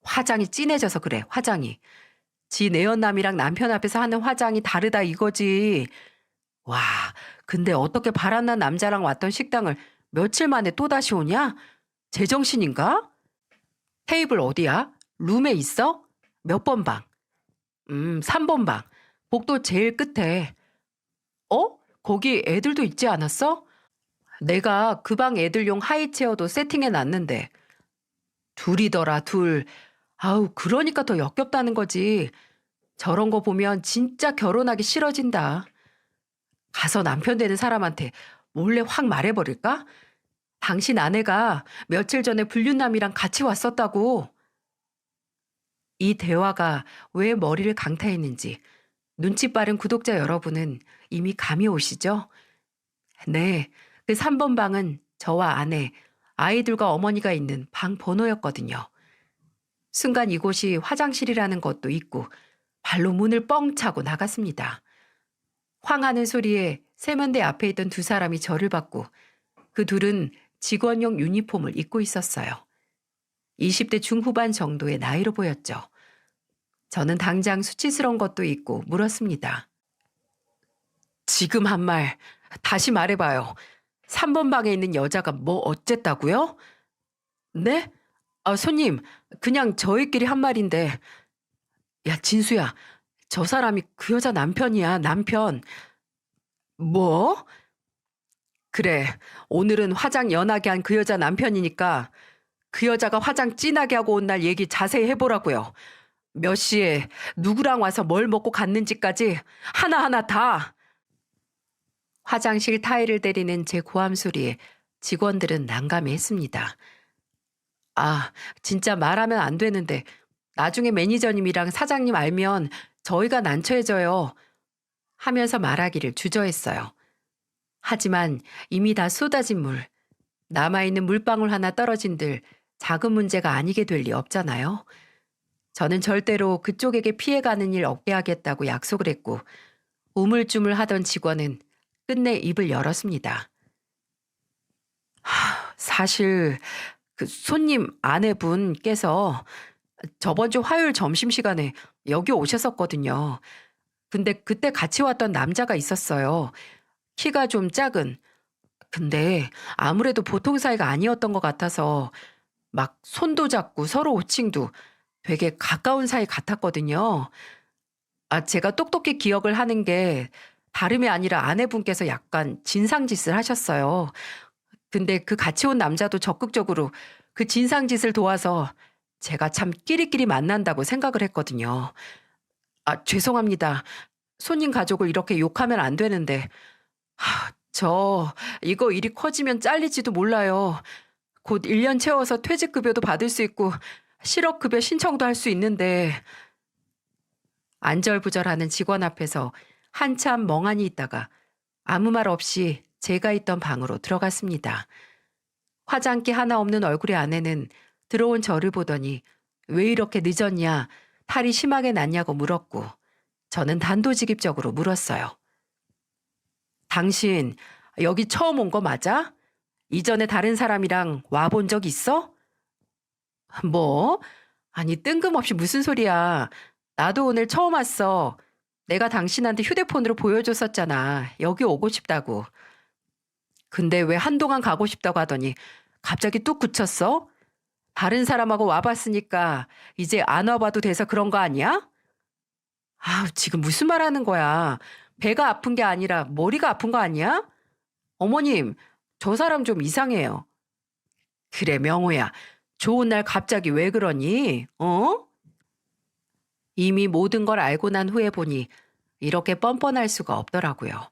[SPEAKER 1] 화장이 진해져서 그래, 화장이. 지 내연남이랑 남편 앞에서 하는 화장이 다르다 이거지. 와, 근데 어떻게 바람난 남자랑 왔던 식당을 며칠 만에 또다시 오냐? 제정신인가? 테이블 어디야? 룸에 있어? 몇 번 방? 3번 방. 복도 제일 끝에. 어? 거기 애들도 있지 않았어? 내가 그 방 애들용 하이체어도 세팅해 놨는데. 둘이더라, 둘. 아우, 그러니까 더 역겹다는 거지. 저런 거 보면 진짜 결혼하기 싫어진다. 가서 남편 되는 사람한테 몰래 확 말해버릴까? 당신 아내가 며칠 전에 불륜남이랑 같이 왔었다고. 이 대화가 왜 머리를 강타했는지 눈치 빠른 구독자 여러분은 이미 감이 오시죠? 네, 그 3번 방은 저와 아내, 아이들과 어머니가 있는 방 번호였거든요. 순간 이곳이 화장실이라는 것도 잊고 발로 문을 뻥 차고 나갔습니다. 황하는 소리에 세면대 앞에 있던 두 사람이 저를 봤고 그 둘은 직원용 유니폼을 입고 있었어요. 20대 중후반 정도의 나이로 보였죠. 저는 당장 수치스러운 것도 있고 물었습니다. 지금 한 말 다시 말해봐요. 3번 방에 있는 여자가 뭐 어쨌다고요? 네? 손님, 그냥 저희끼리 한 말인데. 야, 진수야, 저 사람이 그 여자 남편이야, 남편. 뭐? 그래, 오늘은 화장 연하게 한 그 여자 남편이니까 그 여자가 화장 진하게 하고 온 날 얘기 자세히 해보라고요. 몇 시에 누구랑 와서 뭘 먹고 갔는지까지 하나하나 다. 화장실 타일을 때리는 제 고함 소리에 직원들은 난감해했습니다. 아, 진짜 말하면 안 되는데 나중에 매니저님이랑 사장님 알면 저희가 난처해져요. 하면서 말하기를 주저했어요. 하지만 이미 다 쏟아진 물, 남아있는 물방울 하나 떨어진들 작은 문제가 아니게 될 리 없잖아요. 저는 절대로 그쪽에게 피해가는 일 없게 하겠다고 약속을 했고 우물쭈물 하던 직원은 끝내 입을 열었습니다. 사실 그 손님 아내분께서 저번 주 화요일 점심시간에 여기 오셨었거든요. 근데 그때 같이 왔던 남자가 있었어요. 키가 좀 작은. 근데 아무래도 보통 사이가 아니었던 것 같아서 막 손도 잡고 서로 호칭도 되게 가까운 사이 같았거든요. 제가 똑똑히 기억을 하는 게 다름이 아니라 아내분께서 약간 진상짓을 하셨어요. 근데 그 같이 온 남자도 적극적으로 그 진상짓을 도와서 제가 참 끼리끼리 만난다고 생각을 했거든요. 죄송합니다. 손님 가족을 이렇게 욕하면 안 되는데. 저 이거 일이 커지면 잘릴지도 몰라요. 곧 1년 채워서 퇴직급여도 받을 수 있고 실업급여 신청도 할 수 있는데. 안절부절하는 직원 앞에서 한참 멍하니 있다가 아무 말 없이 제가 있던 방으로 들어갔습니다. 화장기 하나 없는 얼굴의 아내는 들어온 저를 보더니 왜 이렇게 늦었냐, 탈이 심하게 났냐고 물었고 저는 단도직입적으로 물었어요. 당신 여기 처음 온 거 맞아? 이전에 다른 사람이랑 와본 적 있어? 뭐? 아니 뜬금없이 무슨 소리야. 나도 오늘 처음 왔어. 내가 당신한테 휴대폰으로 보여줬었잖아. 여기 오고 싶다고. 근데 왜 한동안 가고 싶다고 하더니 갑자기 뚝 굳혔어? 다른 사람하고 와봤으니까 이제 안 와봐도 돼서 그런 거 아니야? 지금 무슨 말 하는 거야? 배가 아픈 게 아니라 머리가 아픈 거 아니야? 어머님, 저 사람 좀 이상해요. 그래, 명호야. 좋은 날 갑자기 왜 그러니? 어? 이미 모든 걸 알고 난 후에 보니 이렇게 뻔뻔할 수가 없더라고요.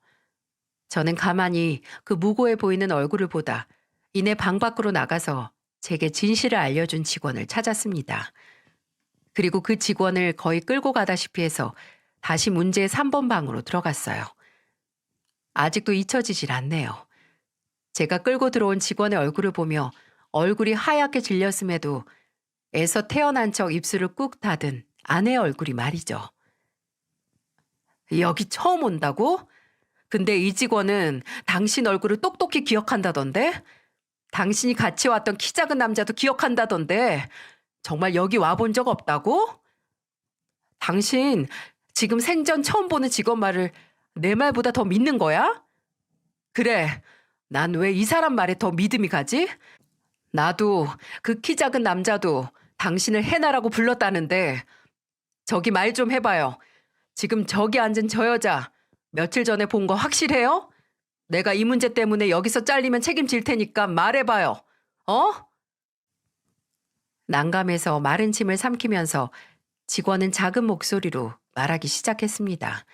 [SPEAKER 1] 저는 가만히 그 무고해 보이는 얼굴을 보다 이내 방 밖으로 나가서 제게 진실을 알려준 직원을 찾았습니다. 그리고 그 직원을 거의 끌고 가다시피 해서 다시 문제의 3번 방으로 들어갔어요. 아직도 잊혀지질 않네요. 제가 끌고 들어온 직원의 얼굴을 보며 얼굴이 하얗게 질렸음에도 애서 태어난 척 입술을 꾹 닫은 아내의 얼굴이 말이죠. 여기 처음 온다고? 근데 이 직원은 당신 얼굴을 똑똑히 기억한다던데? 당신이 같이 왔던 키 작은 남자도 기억한다던데? 정말 여기 와본 적 없다고? 당신 지금 생전 처음 보는 직원 말을 내 말보다 더 믿는 거야? 그래, 난 왜 이 사람 말에 더 믿음이 가지? 나도 그 키 작은 남자도 당신을 해나라고 불렀다는데 저기 말 좀 해봐요. 지금 저기 앉은 저 여자 며칠 전에 본 거 확실해요? 내가 이 문제 때문에 여기서 잘리면 책임질 테니까 말해봐요. 어? 난감해서 마른 침을 삼키면서 직원은 작은 목소리로 말하기 시작했습니다.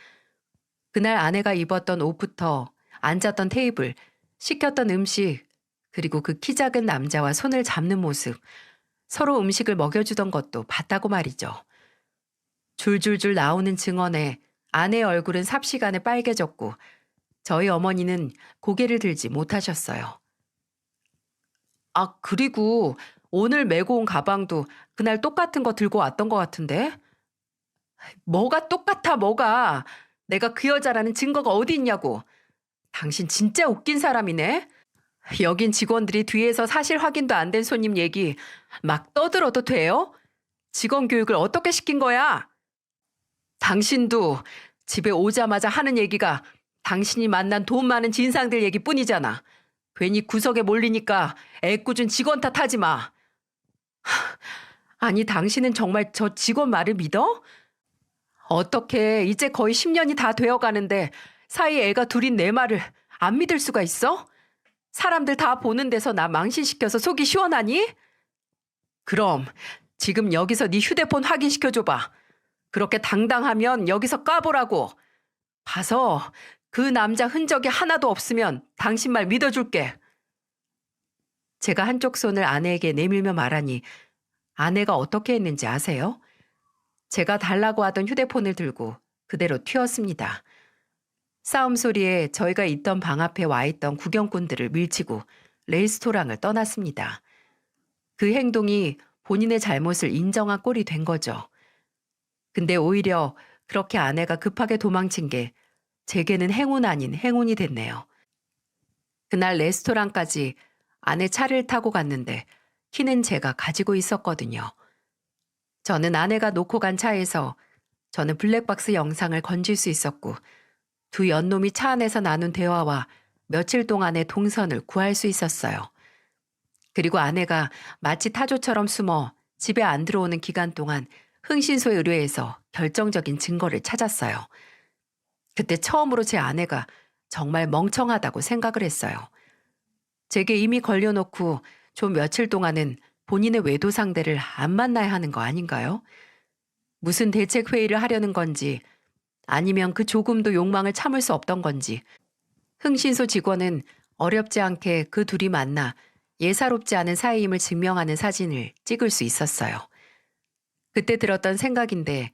[SPEAKER 1] 그날 아내가 입었던 옷부터 앉았던 테이블, 시켰던 음식, 그리고 그 키 작은 남자와 손을 잡는 모습, 서로 음식을 먹여주던 것도 봤다고 말이죠. 줄줄줄 나오는 증언에 아내의 얼굴은 삽시간에 빨개졌고 저희 어머니는 고개를 들지 못하셨어요. 아, 그리고 오늘 메고 온 가방도 그날 똑같은 거 들고 왔던 것 같은데? 뭐가 똑같아, 뭐가? 내가 그 여자라는 증거가 어디 있냐고. 당신 진짜 웃긴 사람이네. 여긴 직원들이 뒤에서 사실 확인도 안 된 손님 얘기 막 떠들어도 돼요? 직원 교육을 어떻게 시킨 거야? 당신도 집에 오자마자 하는 얘기가 당신이 만난 돈 많은 진상들 얘기뿐이잖아. 괜히 구석에 몰리니까 애꿎은 직원 탓하지 마. 아니, 당신은 정말 저 직원 말을 믿어? 어떻게 이제 거의 10년이 다 되어 가는데 사이에 애가 둘인 내 말을 안 믿을 수가 있어? 사람들 다 보는 데서 나 망신시켜서 속이 시원하니? 그럼 지금 여기서 네 휴대폰 확인시켜줘봐. 그렇게 당당하면 여기서 까보라고. 봐서 그 남자 흔적이 하나도 없으면 당신 말 믿어줄게. 제가 한쪽 손을 아내에게 내밀며 말하니 아내가 어떻게 했는지 아세요? 제가 달라고 하던 휴대폰을 들고 그대로 튀었습니다. 싸움 소리에 저희가 있던 방 앞에 와 있던 구경꾼들을 밀치고 레스토랑을 떠났습니다. 그 행동이 본인의 잘못을 인정한 꼴이 된 거죠. 근데 오히려 그렇게 아내가 급하게 도망친 게 제게는 행운 아닌 행운이 됐네요. 그날 레스토랑까지 아내 차를 타고 갔는데 키는 제가 가지고 있었거든요. 저는 아내가 놓고 간 차에서 저는 블랙박스 영상을 건질 수 있었고 두 연놈이 차 안에서 나눈 대화와 며칠 동안의 동선을 구할 수 있었어요. 그리고 아내가 마치 타조처럼 숨어 집에 안 들어오는 기간 동안 흥신소에 의뢰해서 결정적인 증거를 찾았어요. 그때 처음으로 제 아내가 정말 멍청하다고 생각을 했어요. 제게 이미 걸려놓고 좀 며칠 동안은 본인의 외도 상대를 안 만나야 하는 거 아닌가요? 무슨 대책 회의를 하려는 건지 아니면 그 조금도 욕망을 참을 수 없던 건지 흥신소 직원은 어렵지 않게 그 둘이 만나 예사롭지 않은 사이임을 증명하는 사진을 찍을 수 있었어요. 그때 들었던 생각인데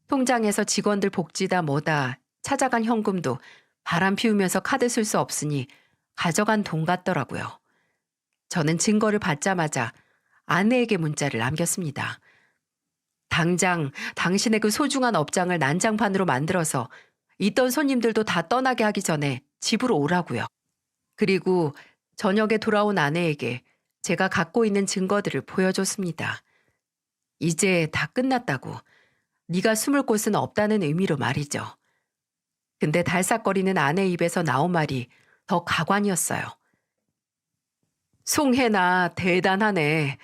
[SPEAKER 1] 통장에서 직원들 복지다 뭐다 찾아간 현금도 바람 피우면서 카드 쓸 수 없으니 가져간 돈 같더라고요. 저는 증거를 받자마자 아내에게 문자를 남겼습니다. 당장 당신의 그 소중한 업장을 난장판으로 만들어서 있던 손님들도 다 떠나게 하기 전에 집으로 오라고요. 그리고 저녁에 돌아온 아내에게 제가 갖고 있는 증거들을 보여줬습니다. 이제 다 끝났다고. 네가 숨을 곳은 없다는 의미로 말이죠. 근데 달싹거리는 아내 입에서 나온 말이 더 가관이었어요. 송혜나 대단하네.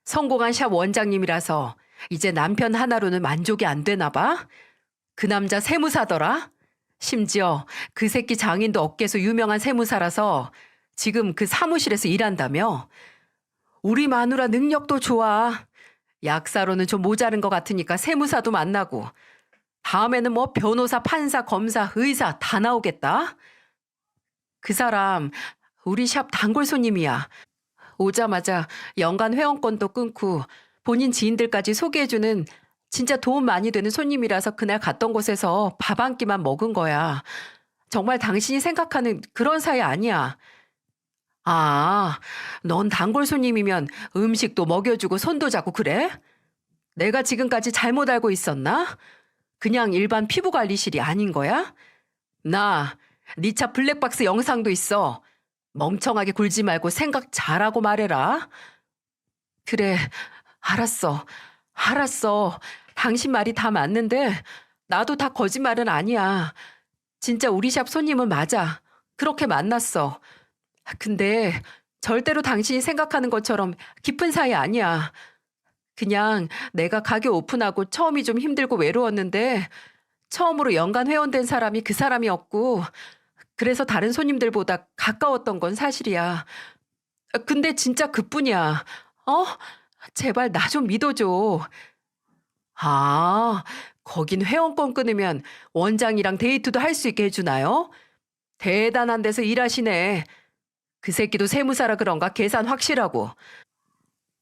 [SPEAKER 1] 성공한 샵 원장님이라서 이제 남편 하나로는 만족이 안 되나 봐? 그 남자 세무사더라? 심지어 그 새끼 장인도 업계에서 유명한 세무사라서 지금 그 사무실에서 일한다며? 우리 마누라 능력도 좋아. 약사로는 좀 모자른 것 같으니까 세무사도 만나고 다음에는 뭐 변호사, 판사, 검사, 의사 다 나오겠다. 그 사람 우리 샵 단골 손님이야. 오자마자 연간 회원권도 끊고 본인 지인들까지 소개해주는 진짜 도움 많이 되는 손님이라서 그날 갔던 곳에서 밥 한 끼만 먹은 거야. 정말 당신이 생각하는 그런 사이 아니야. 아, 넌 단골 손님이면 음식도 먹여주고 손도 잡고 그래? 내가 지금까지 잘못 알고 있었나? 그냥 일반 피부관리실이 아닌 거야? 나, 네 차 블랙박스 영상도 있어. 멍청하게 굴지 말고 생각 잘하고 말해라. 그래, 알았어. 알았어. 당신 말이 다 맞는데 나도 다 거짓말은 아니야. 진짜 우리 샵 손님은 맞아. 그렇게 만났어. 근데 절대로 당신이 생각하는 것처럼 깊은 사이 아니야. 그냥 내가 가게 오픈하고 처음이 좀 힘들고 외로웠는데 처음으로 연간 회원된 사람이 그 사람이었고 그래서 다른 손님들보다 가까웠던 건 사실이야. 근데 진짜 그뿐이야. 어? 제발 나 좀 믿어줘. 아, 거긴 회원권 끊으면 원장이랑 데이트도 할 수 있게 해주나요? 대단한 데서 일하시네. 그 새끼도 세무사라 그런가 계산 확실하고.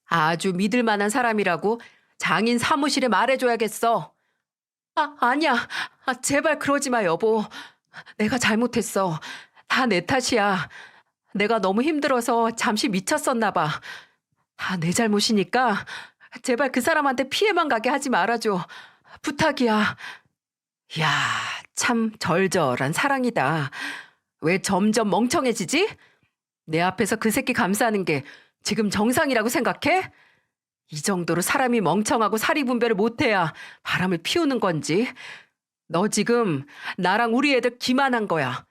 [SPEAKER 1] 아주 믿을 만한 사람이라고 장인 사무실에 말해줘야겠어. 아, 아니야. 아, 제발 그러지 마, 여보. 내가 잘못했어. 다 내 탓이야. 내가 너무 힘들어서 잠시 미쳤었나 봐. 다 내 잘못이니까 제발 그 사람한테 피해만 가게 하지 말아줘. 부탁이야. 야, 참 절절한 사랑이다. 왜 점점 멍청해지지? 내 앞에서 그 새끼 감싸는 게 지금 정상이라고 생각해? 이 정도로 사람이 멍청하고 사리분별을 못해야 바람을 피우는 건지. 너 지금 나랑 우리 애들 기만한 거야.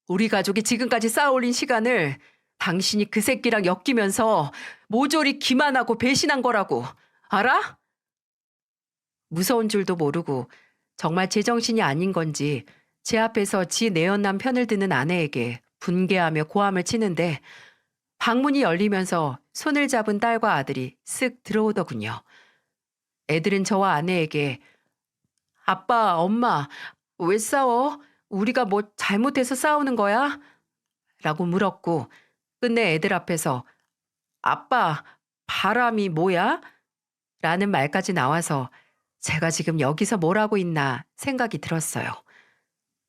[SPEAKER 1] 우리 가족이 지금까지 쌓아올린 시간을 당신이 그 새끼랑 엮이면서 모조리 기만하고 배신한 거라고. 알아? 무서운 줄도 모르고 정말 제정신이 아닌 건지 제 앞에서 지 내연남 편을 드는 아내에게 분개하며 고함을 치는데 방문이 열리면서 손을 잡은 딸과 아들이 쓱 들어오더군요. 애들은 저와 아내에게 아빠, 엄마, 왜 싸워? 우리가 뭐 잘못해서 싸우는 거야? 라고 물었고 끝내 애들 앞에서 아빠, 바람이 뭐야? 라는 말까지 나와서 제가 지금 여기서 뭘 하고 있나 생각이 들었어요.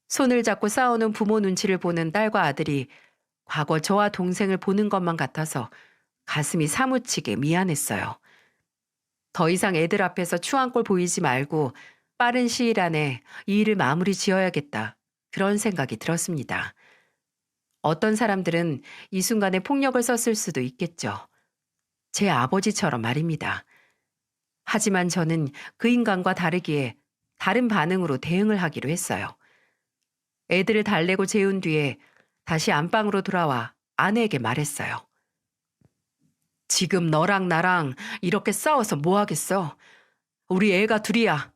[SPEAKER 1] 손을 잡고 싸우는 부모 눈치를 보는 딸과 아들이 과거 저와 동생을 보는 것만 같아서 가슴이 사무치게 미안했어요. 더 이상 애들 앞에서 추한 꼴 보이지 말고 빠른 시일 안에 이 일을 마무리 지어야겠다. 그런 생각이 들었습니다. 어떤 사람들은 이 순간에 폭력을 썼을 수도 있겠죠. 제 아버지처럼 말입니다. 하지만 저는 그 인간과 다르기에 다른 반응으로 대응을 하기로 했어요. 애들을 달래고 재운 뒤에 다시 안방으로 돌아와 아내에게 말했어요. 지금 너랑 나랑 이렇게 싸워서 뭐 하겠어? 우리 애가 둘이야.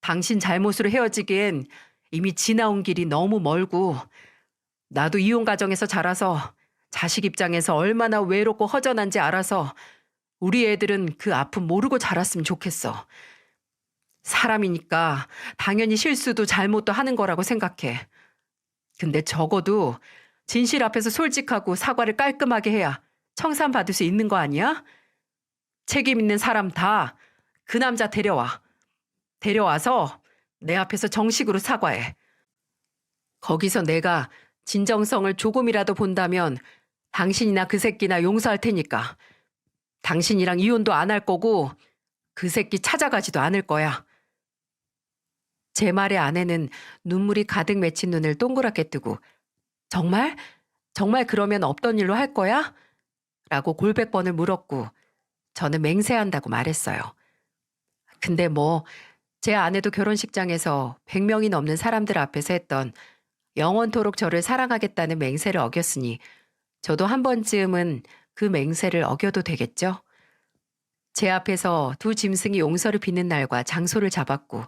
[SPEAKER 1] 당신 잘못으로 헤어지기엔 이미 지나온 길이 너무 멀고 나도 이혼 가정에서 자라서 자식 입장에서 얼마나 외롭고 허전한지 알아서 우리 애들은 그 아픔 모르고 자랐으면 좋겠어. 사람이니까 당연히 실수도 잘못도 하는 거라고 생각해. 근데 적어도 진실 앞에서 솔직하고 사과를 깔끔하게 해야 청산받을 수 있는 거 아니야? 책임 있는 사람 다 그 남자 데려와. 데려와서 내 앞에서 정식으로 사과해. 거기서 내가 진정성을 조금이라도 본다면 당신이나 그 새끼나 용서할 테니까. 당신이랑 이혼도 안 할 거고 그 새끼 찾아가지도 않을 거야. 제 말에 아내는 눈물이 가득 맺힌 눈을 동그랗게 뜨고 정말? 정말 그러면 없던 일로 할 거야? 라고 골백 번을 물었고 저는 맹세한다고 말했어요. 근데 뭐 제 아내도 결혼식장에서 100명이 넘는 사람들 앞에서 했던 영원토록 저를 사랑하겠다는 맹세를 어겼으니 저도 한 번쯤은 그 맹세를 어겨도 되겠죠? 제 앞에서 두 짐승이 용서를 빚는 날과 장소를 잡았고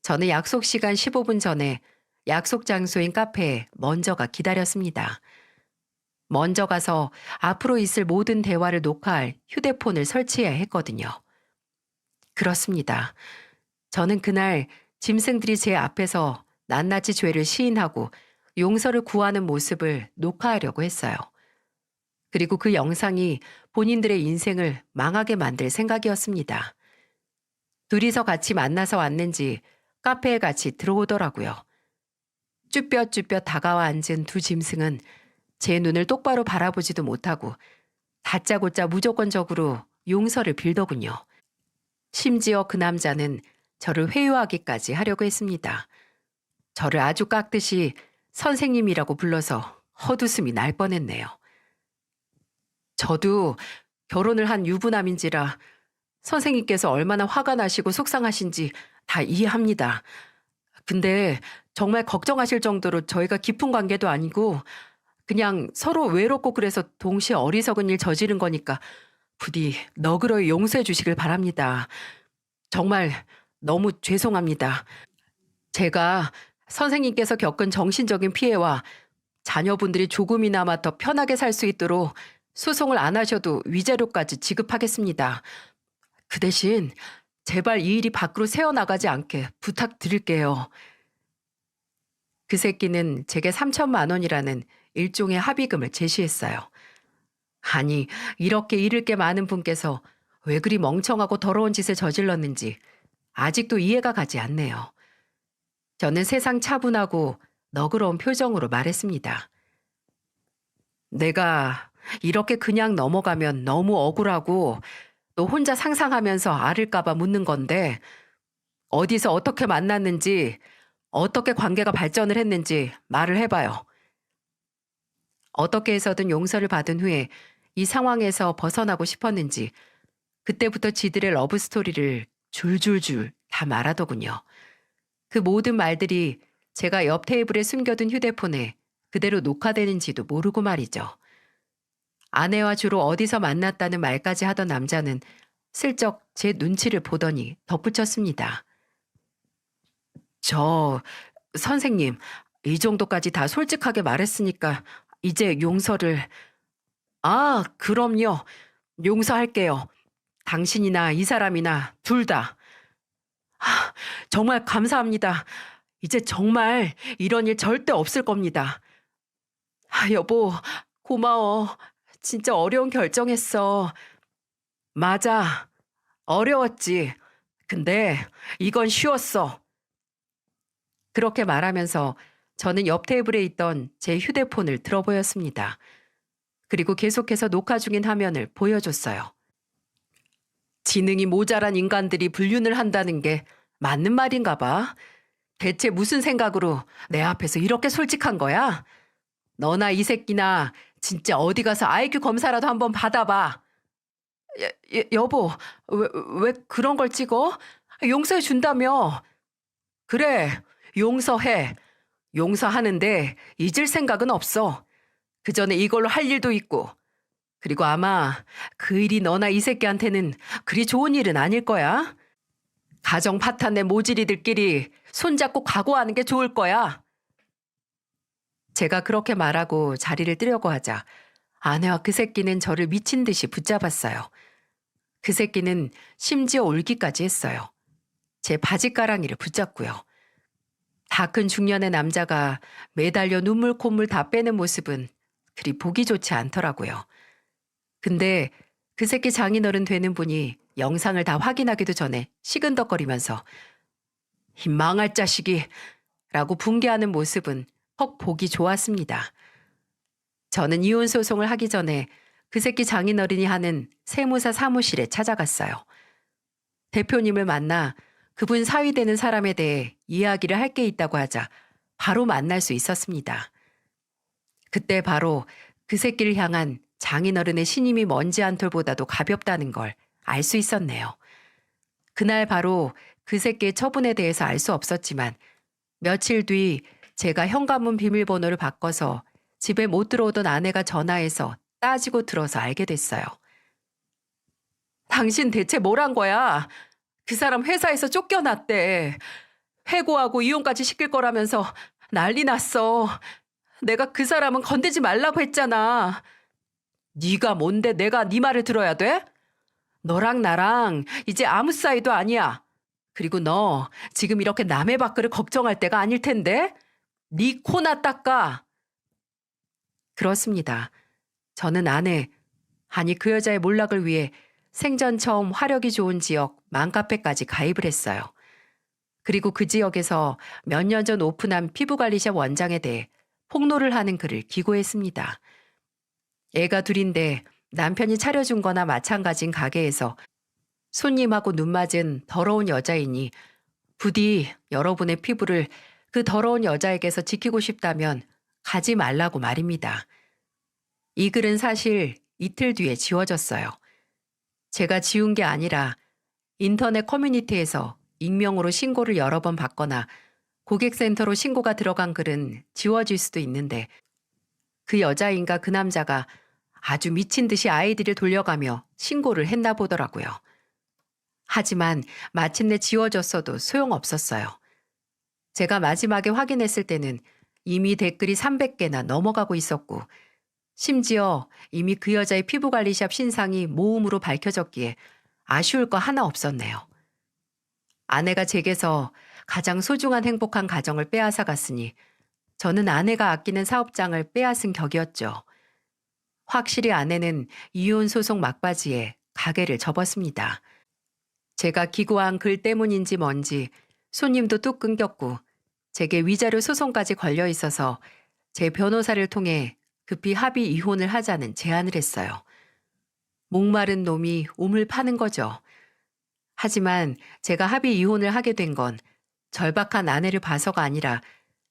[SPEAKER 1] 저는 약속 시간 15분 전에 약속 장소인 카페에 먼저가 기다렸습니다. 먼저 가서 앞으로 있을 모든 대화를 녹화할 휴대폰을 설치해야 했거든요. 그렇습니다. 저는 그날 짐승들이 제 앞에서 낱낱이 죄를 시인하고 용서를 구하는 모습을 녹화하려고 했어요. 그리고 그 영상이 본인들의 인생을 망하게 만들 생각이었습니다. 둘이서 같이 만나서 왔는지 카페에 같이 들어오더라고요. 쭈뼛쭈뼛 다가와 앉은 두 짐승은 제 눈을 똑바로 바라보지도 못하고 다짜고짜 무조건적으로 용서를 빌더군요. 심지어 그 남자는 저를 회유하기까지 하려고 했습니다. 저를 아주 깎듯이 선생님이라고 불러서 헛웃음이 날 뻔했네요. 저도 결혼을 한 유부남인지라 선생님께서 얼마나 화가 나시고 속상하신지 다 이해합니다. 근데 정말 걱정하실 정도로 저희가 깊은 관계도 아니고 그냥 서로 외롭고 그래서 동시에 어리석은 일 저지른 거니까 부디 너그러이 용서해 주시길 바랍니다. 정말 너무 죄송합니다. 제가 선생님께서 겪은 정신적인 피해와 자녀분들이 조금이나마 더 편하게 살 수 있도록 소송을 안 하셔도 위자료까지 지급하겠습니다. 그 대신 제발 이 일이 밖으로 새어나가지 않게 부탁드릴게요. 그 새끼는 제게 3천만 원이라는 일종의 합의금을 제시했어요. 아니, 이렇게 잃을 게 많은 분께서 왜 그리 멍청하고 더러운 짓을 저질렀는지 아직도 이해가 가지 않네요. 저는 세상 차분하고 너그러운 표정으로 말했습니다. 내가 이렇게 그냥 넘어가면 너무 억울하고 또 혼자 상상하면서 앓을까봐 묻는 건데 어디서 어떻게 만났는지 어떻게 관계가 발전을 했는지 말을 해봐요. 어떻게 해서든 용서를 받은 후에 이 상황에서 벗어나고 싶었는지 그때부터 지들의 러브 스토리를 줄줄줄 다 말하더군요. 그 모든 말들이 제가 옆 테이블에 숨겨둔 휴대폰에 그대로 녹화되는지도 모르고 말이죠. 아내와 주로 어디서 만났다는 말까지 하던 남자는 슬쩍 제 눈치를 보더니 덧붙였습니다. 저, 선생님, 이 정도까지 다 솔직하게 말했으니까 이제 용서를... 아, 그럼요. 용서할게요. 당신이나 이 사람이나 둘 다. 정말 감사합니다. 이제 정말 이런 일 절대 없을 겁니다. 여보, 고마워. 진짜 어려운 결정했어. 맞아. 어려웠지. 근데 이건 쉬웠어. 그렇게 말하면서 저는 옆 테이블에 있던 제 휴대폰을 들어보였습니다. 그리고 계속해서 녹화 중인 화면을 보여줬어요. 지능이 모자란 인간들이 불륜을 한다는 게 맞는 말인가 봐. 대체 무슨 생각으로 내 앞에서 이렇게 솔직한 거야? 너나 이 새끼나 진짜 어디 가서 IQ 검사라도 한번 받아봐. 여보, 왜 그런 걸 찍어? 용서해 준다며. 그래, 용서해. 용서하는데 잊을 생각은 없어. 그 전에 이걸로 할 일도 있고. 그리고 아마 그 일이 너나 이 새끼한테는 그리 좋은 일은 아닐 거야. 가정 파탄 낸 모질이들끼리 손잡고 각오하는 게 좋을 거야. 제가 그렇게 말하고 자리를 뜨려고 하자 아내와 그 새끼는 저를 미친 듯이 붙잡았어요. 그 새끼는 심지어 울기까지 했어요. 제 바지가랑이를 붙잡고요. 다 큰 중년의 남자가 매달려 눈물 콧물 다 빼는 모습은 그리 보기 좋지 않더라고요. 근데 그 새끼 장인어른 되는 분이 영상을 다 확인하기도 전에 시근덕거리면서 이 망할 자식이 라고 분개하는 모습은 헉 보기 좋았습니다. 저는 이혼 소송을 하기 전에 그 새끼 장인어른이 하는 세무사 사무실에 찾아갔어요. 대표님을 만나 그분 사위 되는 사람에 대해 이야기를 할 게 있다고 하자 바로 만날 수 있었습니다. 그때 바로 그 새끼를 향한 장인어른의 신임이 먼지 한 톨보다도 가볍다는 걸 알 수 있었네요. 그날 바로 그 새끼의 처분에 대해서 알 수 없었지만 며칠 뒤 제가 현관문 비밀번호를 바꿔서 집에 못 들어오던 아내가 전화해서 따지고 들어서 알게 됐어요. 당신 대체 뭘 한 거야? 그 사람 회사에서 쫓겨났대. 해고하고 이혼까지 시킬 거라면서 난리 났어. 내가 그 사람은 건들지 말라고 했잖아. 네가 뭔데 내가 네 말을 들어야 돼? 너랑 나랑 이제 아무 사이도 아니야. 그리고 너 지금 이렇게 남의 밖을 걱정할 때가 아닐 텐데? 네 코나 닦아. 그렇습니다. 저는 아내, 아니 그 여자의 몰락을 위해 생전 처음 화력이 좋은 지역 맘카페까지 가입을 했어요. 그리고 그 지역에서 몇 년 전 오픈한 피부관리샵 원장에 대해 폭로를 하는 글을 기고했습니다. 애가 둘인데 남편이 차려준 거나 마찬가지인 가게에서 손님하고 눈 맞은 더러운 여자이니 부디 여러분의 피부를 그 더러운 여자에게서 지키고 싶다면 가지 말라고 말입니다. 이 글은 사실 이틀 뒤에 지워졌어요. 제가 지운 게 아니라 인터넷 커뮤니티에서 익명으로 신고를 여러 번 받거나 고객센터로 신고가 들어간 글은 지워질 수도 있는데 그 여자인가 그 남자가 아주 미친 듯이 아이디를 돌려가며 신고를 했나 보더라고요. 하지만 마침내 지워졌어도 소용없었어요. 제가 마지막에 확인했을 때는 이미 댓글이 300개나 넘어가고 있었고 심지어 이미 그 여자의 피부관리샵 신상이 모음으로 밝혀졌기에 아쉬울 거 하나 없었네요. 아내가 제게서 가장 소중한 행복한 가정을 빼앗아 갔으니 저는 아내가 아끼는 사업장을 빼앗은 격이었죠. 확실히 아내는 이혼 소송 막바지에 가게를 접었습니다. 제가 기고한 글 때문인지 뭔지 손님도 뚝 끊겼고 제게 위자료 소송까지 걸려 있어서 제 변호사를 통해 급히 합의 이혼을 하자는 제안을 했어요. 목마른 놈이 우물 파는 거죠. 하지만 제가 합의 이혼을 하게 된 건 절박한 아내를 봐서가 아니라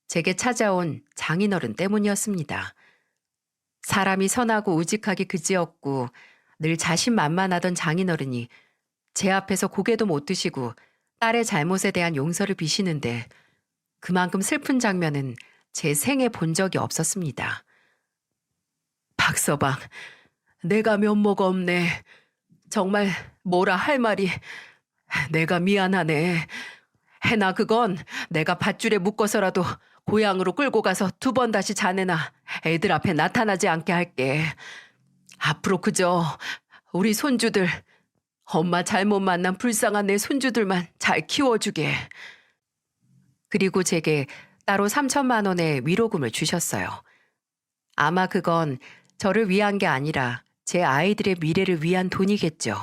[SPEAKER 1] 제게 찾아온 장인어른 때문이었습니다. 사람이 선하고 우직하기 그지없고 늘 자신만만하던 장인어른이 제 앞에서 고개도 못 드시고 딸의 잘못에 대한 용서를 비시는데 그만큼 슬픈 장면은 제 생에 본 적이 없었습니다. 박서방, 내가 면모가 없네. 정말 뭐라 할 말이. 내가 미안하네. 해나 그건 내가 밧줄에 묶어서라도 고향으로 끌고 가서 2번 다시 자네나 애들 앞에 나타나지 않게 할게. 앞으로 그저 우리 손주들, 엄마 잘못 만난 불쌍한 내 손주들만 잘 키워주게. 그리고 제게 따로 3천만 원의 위로금을 주셨어요. 아마 그건 저를 위한 게 아니라 제 아이들의 미래를 위한 돈이겠죠.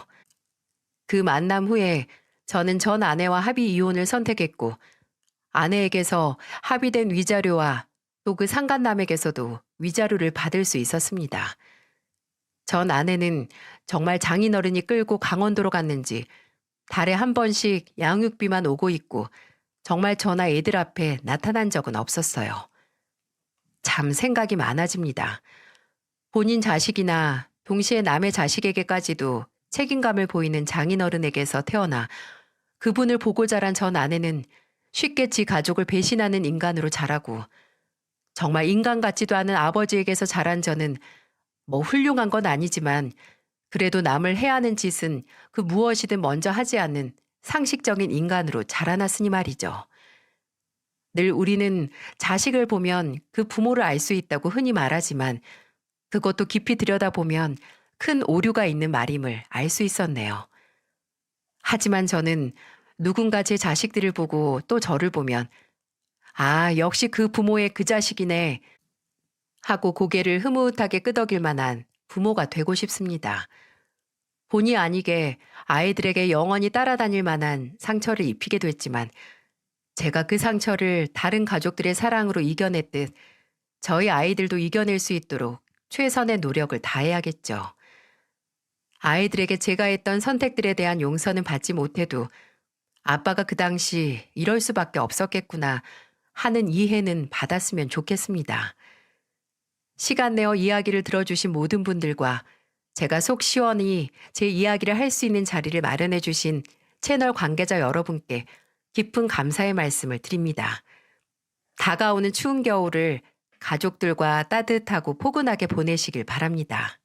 [SPEAKER 1] 그 만남 후에 저는 전 아내와 합의 이혼을 선택했고 아내에게서 합의된 위자료와 또 그 상간남에게서도 위자료를 받을 수 있었습니다. 전 아내는 정말 장인어른이 끌고 강원도로 갔는지 달에 한 번씩 양육비만 오고 있고 정말 저나 애들 앞에 나타난 적은 없었어요. 참 생각이 많아집니다. 본인 자식이나 동시에 남의 자식에게까지도 책임감을 보이는 장인어른에게서 태어나 그분을 보고 자란 전 아내는 쉽게 지 가족을 배신하는 인간으로 자라고 정말 인간 같지도 않은 아버지에게서 자란 저는 뭐 훌륭한 건 아니지만 그래도 남을 해하는 짓은 그 무엇이든 먼저 하지 않는 상식적인 인간으로 자라났으니 말이죠. 늘 우리는 자식을 보면 그 부모를 알 수 있다고 흔히 말하지만 그것도 깊이 들여다보면 큰 오류가 있는 말임을 알 수 있었네요. 하지만 저는 누군가 제 자식들을 보고 또 저를 보면 아, 역시 그 부모의 그 자식이네 하고 고개를 흐뭇하게 끄덕일 만한 부모가 되고 싶습니다. 본의 아니게 아이들에게 영원히 따라다닐 만한 상처를 입히게 됐지만 제가 그 상처를 다른 가족들의 사랑으로 이겨냈듯 저희 아이들도 이겨낼 수 있도록 최선의 노력을 다해야겠죠. 아이들에게 제가 했던 선택들에 대한 용서는 받지 못해도 아빠가 그 당시 이럴 수밖에 없었겠구나 하는 이해는 받았으면 좋겠습니다. 시간 내어 이야기를 들어주신 모든 분들과 제가 속 시원히 제 이야기를 할 수 있는 자리를 마련해 주신 채널 관계자 여러분께 깊은 감사의 말씀을 드립니다. 다가오는 추운 겨울을 가족들과 따뜻하고 포근하게 보내시길 바랍니다.